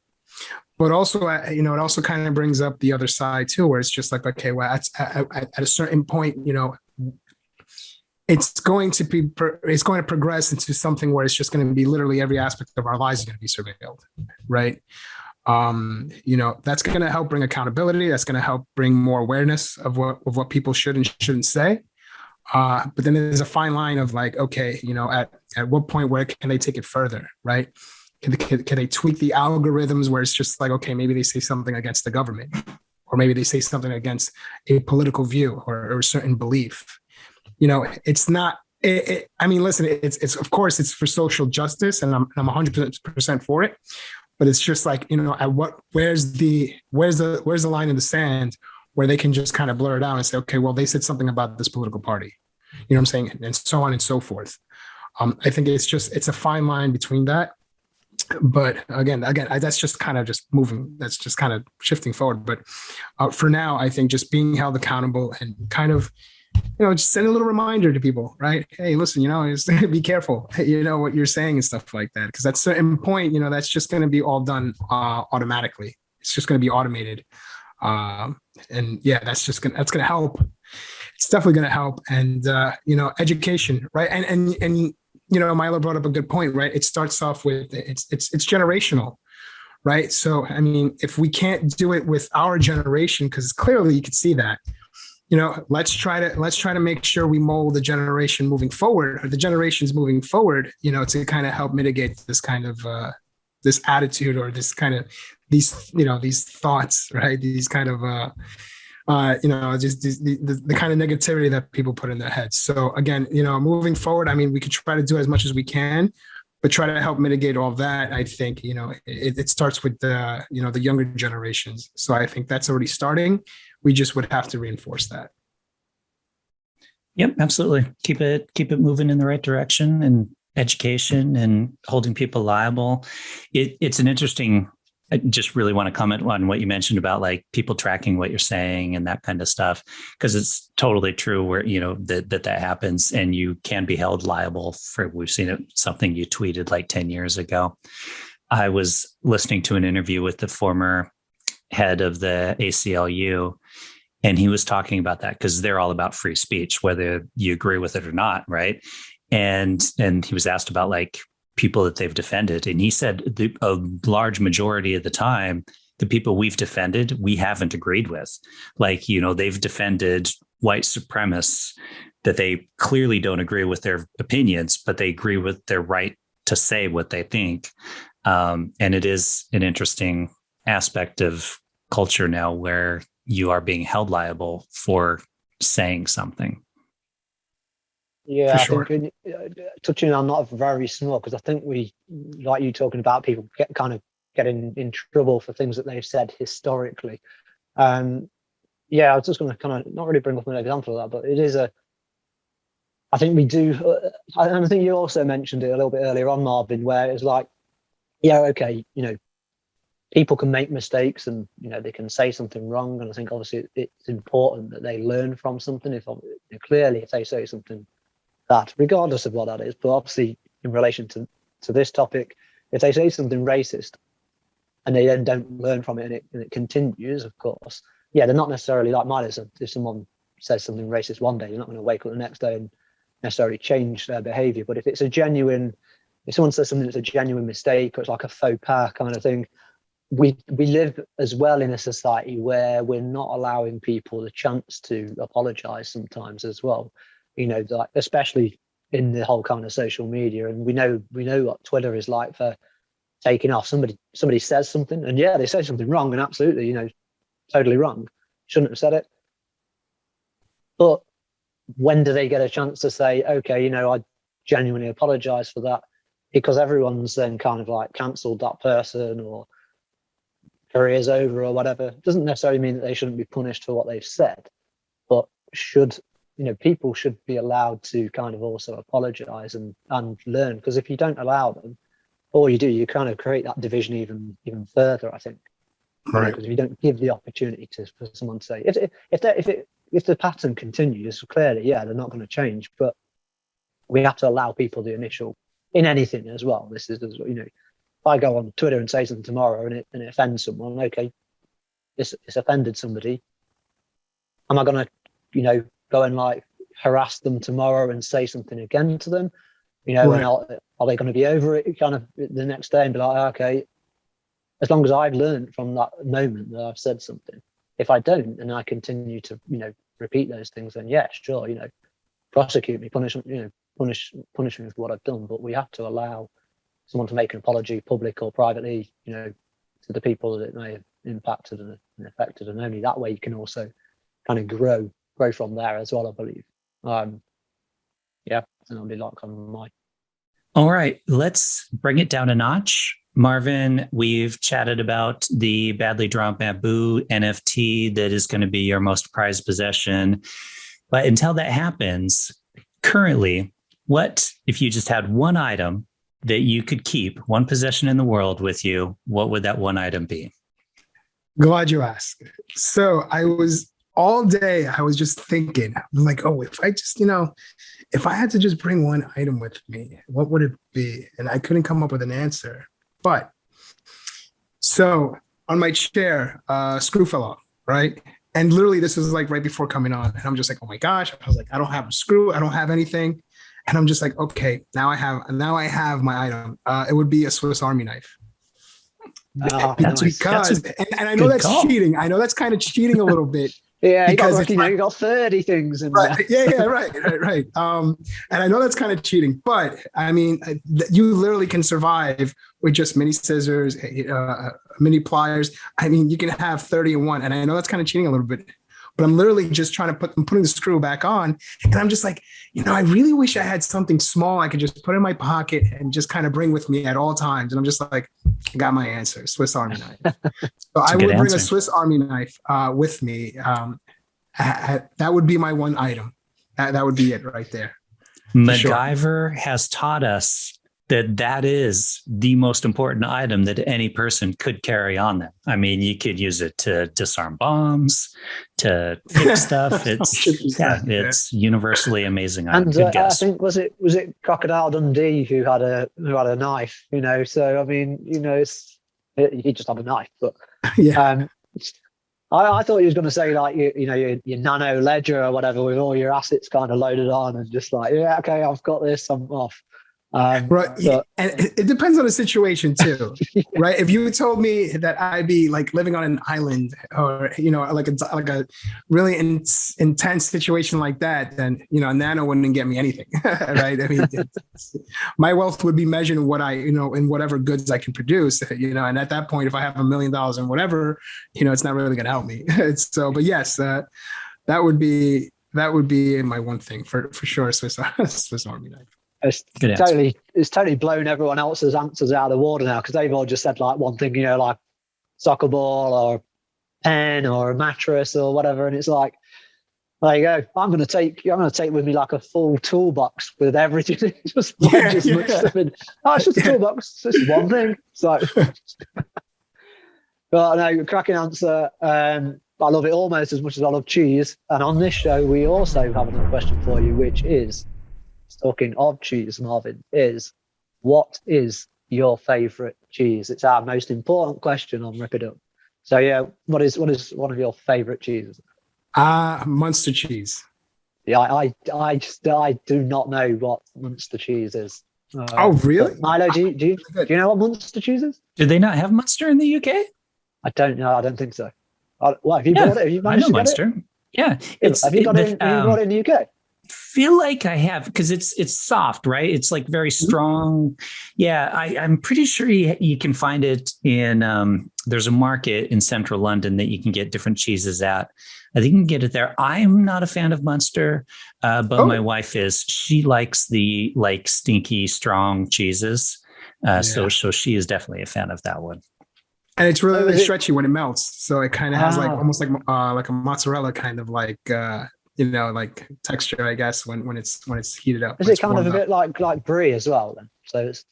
But also, it also kind of brings up the other side too, where it's just like, okay, well, at a certain point, it's going to progress into something where it's just going to be literally every aspect of our lives is going to be surveilled, right? That's going to help bring accountability. That's going to help bring more awareness of what people should and shouldn't say. But then there's a fine line of like, okay, at what point where can they take it further, right? Can they tweak the algorithms where it's just like, okay, maybe they say something against the government, or maybe they say something against a political view or a certain belief. It's not. I mean, listen, it's of course it's for social justice, and I'm 100% for it. But it's just like, where's the line in the sand where they can just kind of blur it out and say, okay, well, they said something about this political party, what I'm saying, and so on and so forth. I think it's a fine line between that. But again, that's just kind of just moving. That's just kind of shifting forward. But for now, I think just being held accountable and kind of, just send a little reminder to people, right? Hey, listen, just be careful, what you're saying and stuff like that. Because at a certain point, that's just going to be all done automatically. It's just going to be automated. And yeah, that's going to help. It's definitely going to help. And, education, right? And Milo brought up a good point, right? It starts off with, it's generational, right? So, I mean, if we can't do it with our generation, because clearly you can see that, let's try to make sure we mold the generation moving forward, or the generations moving forward, to kind of help mitigate this kind of this attitude, or this kind of these thoughts, right? These kind of just the kind of negativity that people put in their heads. So again, moving forward, I mean, we can try to do as much as we can, but try to help mitigate all that. I think it starts with the the younger generations. So I think that's already starting. We just would have to reinforce that. Yep, absolutely. Keep it moving in the right direction, and education and holding people liable. It's an interesting. I just really want to comment on what you mentioned about like people tracking what you're saying and that kind of stuff, because it's totally true where, that happens, and you can be held liable for, we've seen it, something you tweeted like 10 years ago. I was listening to an interview with the former head of the ACLU, and he was talking about that because they're all about free speech, whether you agree with it or not. Right. And he was asked about like people that they've defended. And he said a large majority of the time, the people we've defended, we haven't agreed with. Like, they've defended white supremacists that they clearly don't agree with their opinions, but they agree with their right to say what they think. And it is an interesting aspect of culture now where you are being held liable for saying something. Yeah, sure. I think touching on not very small, because I think we, like you talking about people getting in trouble for things that they've said historically. Yeah, I was just going to kind of not really bring up an example of that, but it is I think we do, and I think you also mentioned it a little bit earlier on, Marvin, where it's like, yeah, okay, people can make mistakes, and they can say something wrong, and I think obviously it's important that they learn from something. If clearly if they say something that, regardless of what that is, but obviously in relation to this topic, if they say something racist and they then don't learn from it, and it continues, of course, yeah, they're not necessarily like Milo said. If someone says something racist one day, they're not going to wake up the next day and necessarily change their behavior. But if someone says something that's a genuine mistake, or it's like a faux pas kind of thing, we live as well in a society where we're not allowing people the chance to apologize sometimes as well. Like especially in the whole kind of social media, and we know what Twitter is like for taking off. Somebody says something, and yeah, they say something wrong, and absolutely, totally wrong. Shouldn't have said it. But when do they get a chance to say, okay, I genuinely apologize for that? Because everyone's then kind of like cancelled that person, or career's over, or whatever. It doesn't necessarily mean that they shouldn't be punished for what they've said, but people should be allowed to kind of also apologize and learn. Because if you don't allow them, all you do, you kind of create that division even further, I think. Right. Because if you don't give the opportunity for someone to say, if the pattern continues, clearly, yeah, they're not going to change. But we have to allow people the initial, in anything as well. This is, if I go on Twitter and say something tomorrow and it offends someone, okay, it's offended somebody. Am I going to, go and like harass them tomorrow and say something again to them? Right. And are they going to be over it kind of the next day and be like, okay, as long as I've learned from that moment that I've said something. If I don't, and I continue to, repeat those things, then yeah, sure, prosecute me, punish me for what I've done. But we have to allow someone to make an apology, public or privately, to the people that it may have impacted and affected, and only that way you can also kind of grow from there as well, I believe. And I'll be like on my. All right, let's bring it down a notch. Marvin, we've chatted about the badly drawn bamboo NFT that is going to be your most prized possession. But until that happens, currently, what if you just had one item that you could keep, one possession in the world with you, what would that one item be? Glad you asked. So all day, I was just thinking, I'm like, oh, if I had to just bring one item with me, what would it be? And I couldn't come up with an answer. But so on my chair, screw fell off, right? And literally this was like right before coming on. And I'm just like, oh my gosh. I was like, I don't have a screw. I don't have anything. And I'm just like, okay, now I have my item. It would be a Swiss Army knife. Because I know that's cheating. I know that's kind of cheating a little bit. Yeah, you got 30 things in right. Yeah, right. And I know that's kind of cheating, but I mean, you literally can survive with just mini scissors, mini pliers. I mean, you can have 30 in one, and I know that's kind of cheating a little bit, but I'm literally just I'm putting the screw back on, and I'm just like, I really wish I had something small I could just put in my pocket and just kind of bring with me at all times. And I'm just like, I got my answer, Swiss Army knife. So I would bring a Swiss Army knife with me. That would be my one item. That would be it right there. MacGyver has taught us that is the most important item that any person could carry on them. I mean, you could use it to disarm bombs, to fix stuff. It's universally amazing. And I think was it Crocodile Dundee who had a knife? So I mean, he just had a knife, but yeah. I thought he was going to say like your nano ledger or whatever with all your assets kind of loaded on and just like, yeah, okay, I've got this, I'm off. Right. And it depends on the situation too, right? If you told me that I'd be like living on an island or, like a really intense situation like that, then, Nano wouldn't get me anything, right? I mean, my wealth would be measured in what in whatever goods I can produce, and at that point, if I have $1 million and whatever, it's not really going to help me. But yes, that would be my one thing for sure. Swiss Army knife. It's totally blown everyone else's answers out of the water now, because they've all just said like one thing, like soccer ball or pen or a mattress or whatever, and it's like, there you go. I'm going to take with me like a full toolbox with everything. Just stuff in. Oh, it's just a toolbox. It's just one thing. So, but no, cracking answer. I love it almost as much as I love cheese. And on this show, we also have another question for you, which is, talking of cheese, Marvin, what is your favorite cheese? It's our most important question on Rip It Up. So yeah, what is one of your favorite cheeses? Munster cheese. Yeah, I do not know what Munster cheese is. Oh really? Milo, do you know what Munster cheese is? Do they not have Munster in the UK? I don't know. I don't think so. What have you bought it? Have you managed to get Munster? It? Yeah. Have you got it in the UK? Feel like I have, because it's soft, right? It's like very strong. Yeah, I'm pretty sure you can find it in there's a market in central London that you can get different cheeses at. I think you can get it there. I'm not a fan of Munster, but my wife is. She likes the like stinky, strong cheeses. So she is definitely a fan of that one. And it's really stretchy when it melts. So it kind of has like almost like a mozzarella kind of like like texture, I guess, when it's heated up. Is it kind of a bit like brie as well then? So it's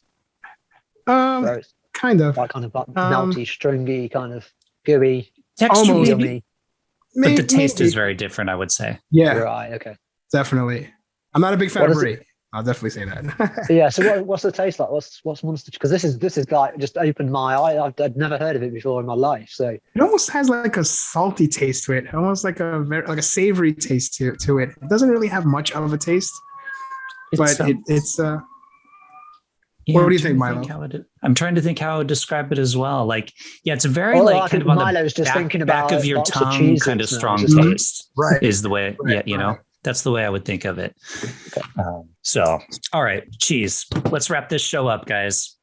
kind of like melty, stringy, kind of gooey, texture, yummy. But the taste is very different, I would say. Yeah, right. Okay, definitely. I'm not a big fan of brie. I'll definitely say that. Yeah. So what's the taste like? What's Munster? Because this is like just opened my eye. I'd never heard of it before in my life. So it almost has like a salty taste to it, almost like a savory taste to it. It doesn't really have much of a taste, but it's. What do you think, Milo? I'm trying to think how I would describe it as well. Like, yeah, it's a very kind of on Milo's the just thinking about back of your tongue kind of strong taste, right? Is the way, that's That's the way I would think of it. So, all right, cheese. Let's wrap this show up, guys.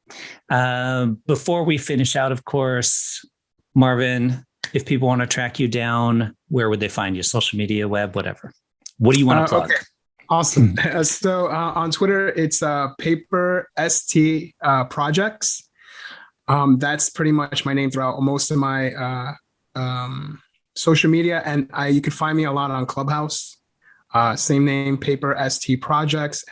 Before we finish out, of course, Marvin, if people want to track you down, where would they find you? Social media, web, whatever. What do you want to plug? Okay. Awesome. So on Twitter, it's PaperStProjects. That's pretty much my name throughout most of my social media. And you can find me a lot on Clubhouse. Same name, PaperStProjects.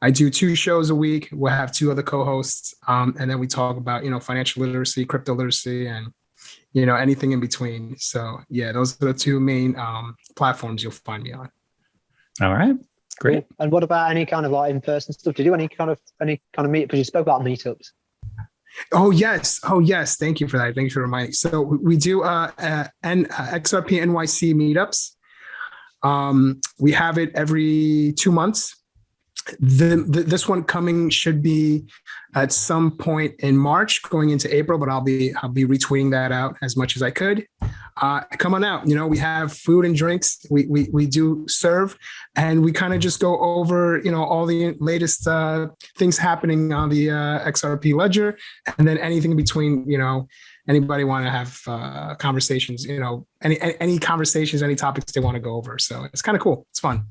I do 2 shows a week. We'll have 2 other co-hosts. And then we talk about, financial literacy, crypto literacy, and, anything in between. So yeah, those are the 2 main platforms you'll find me on. All right. Great. Cool. And what about any kind of like in-person stuff? Do you do any kind of meet? Because you spoke about meetups. Oh yes. Thank you for that. Thank you for reminding. So we do XRP NYC meetups. We have it every 2 months. This one coming should be at some point in March, going into April, but I'll be retweeting that out as much as I could. Come on out. We have food and drinks. We do serve, and we kind of just go over all the latest things happening on the XRP ledger, and then anything in between. Anybody want to have conversations? Any conversations, any topics they want to go over. So it's kind of cool. It's fun.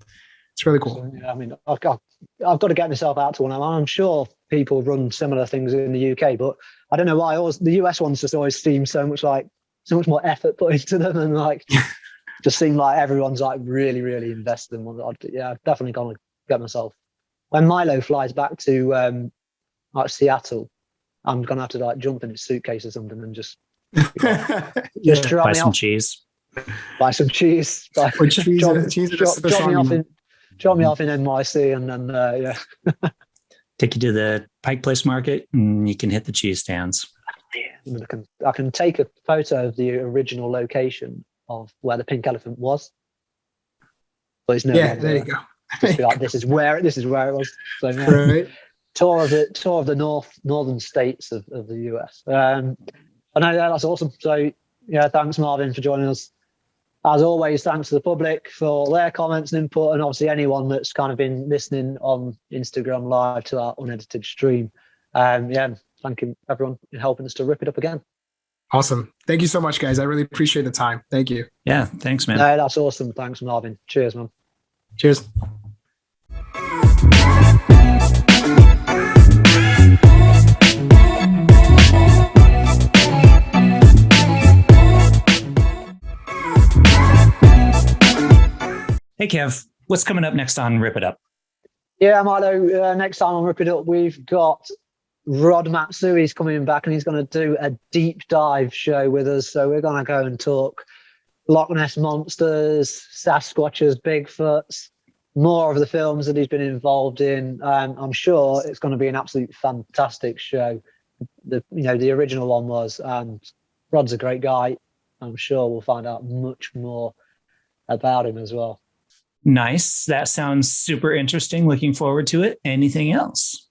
It's really cool. So, yeah, I mean, I've got to get myself out to one. I'm sure people run similar things in the UK, but I don't know why. The US ones just always seem so much more effort put into them, and just seem like everyone's really, really invested in one. Yeah, I've definitely gonna get myself. When Milo flies back to Seattle, I'm gonna have to jump in his suitcase or something and just drop buy me some off. cheese. Buy some cheese. Drop me off in NYC, and then Take you to the Pike Place Market, and you can hit the cheese stands. I can take a photo of the original location of where the pink elephant was. But it's no longer, there you go. Just be like, this is where it was. So Right. tour of the northern states of the US. I know that's awesome. So yeah, thanks Marvin for joining us. As always, thanks to the public for their comments and input, and obviously anyone that's kind of been listening on Instagram Live to our unedited stream. Thank you everyone for helping us to rip it up again. Awesome. Thank you so much, guys. I really appreciate the time. Thank you. Yeah, thanks, man. No, that's awesome. Thanks, Marvin. Cheers, man. Cheers. Hey, Kev, what's coming up next on Rip It Up? Yeah, Milo, next time on Rip It Up, we've got Rod Matsui's coming back, and he's going to do a deep dive show with us. So we're going to go and talk Loch Ness monsters, Sasquatches, Bigfoots, more of the films that he's been involved in. I'm sure it's going to be an absolute fantastic show. The original one was, and Rod's a great guy. I'm sure we'll find out much more about him as well. Nice. That sounds super interesting. Looking forward to it. Anything else?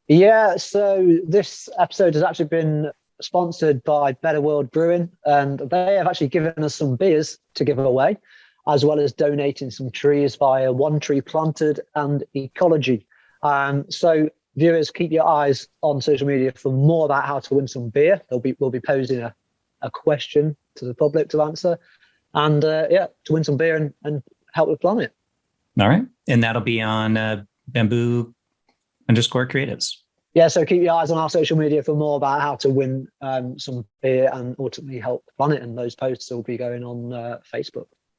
Yeah, so this episode has actually been sponsored by Better World Brewing, and they have actually given us some beers to give away, as well as donating some trees via One Tree Planted and Ecology. So viewers, keep your eyes on social media for more about how to win some beer. We'll be posing a question to the public to answer, and to win some beer and help the planet. All right. And that'll be on Bamboo_creatives. Yeah, so keep your eyes on our social media for more about how to win some beer and ultimately help the planet. And those posts will be going on Facebook.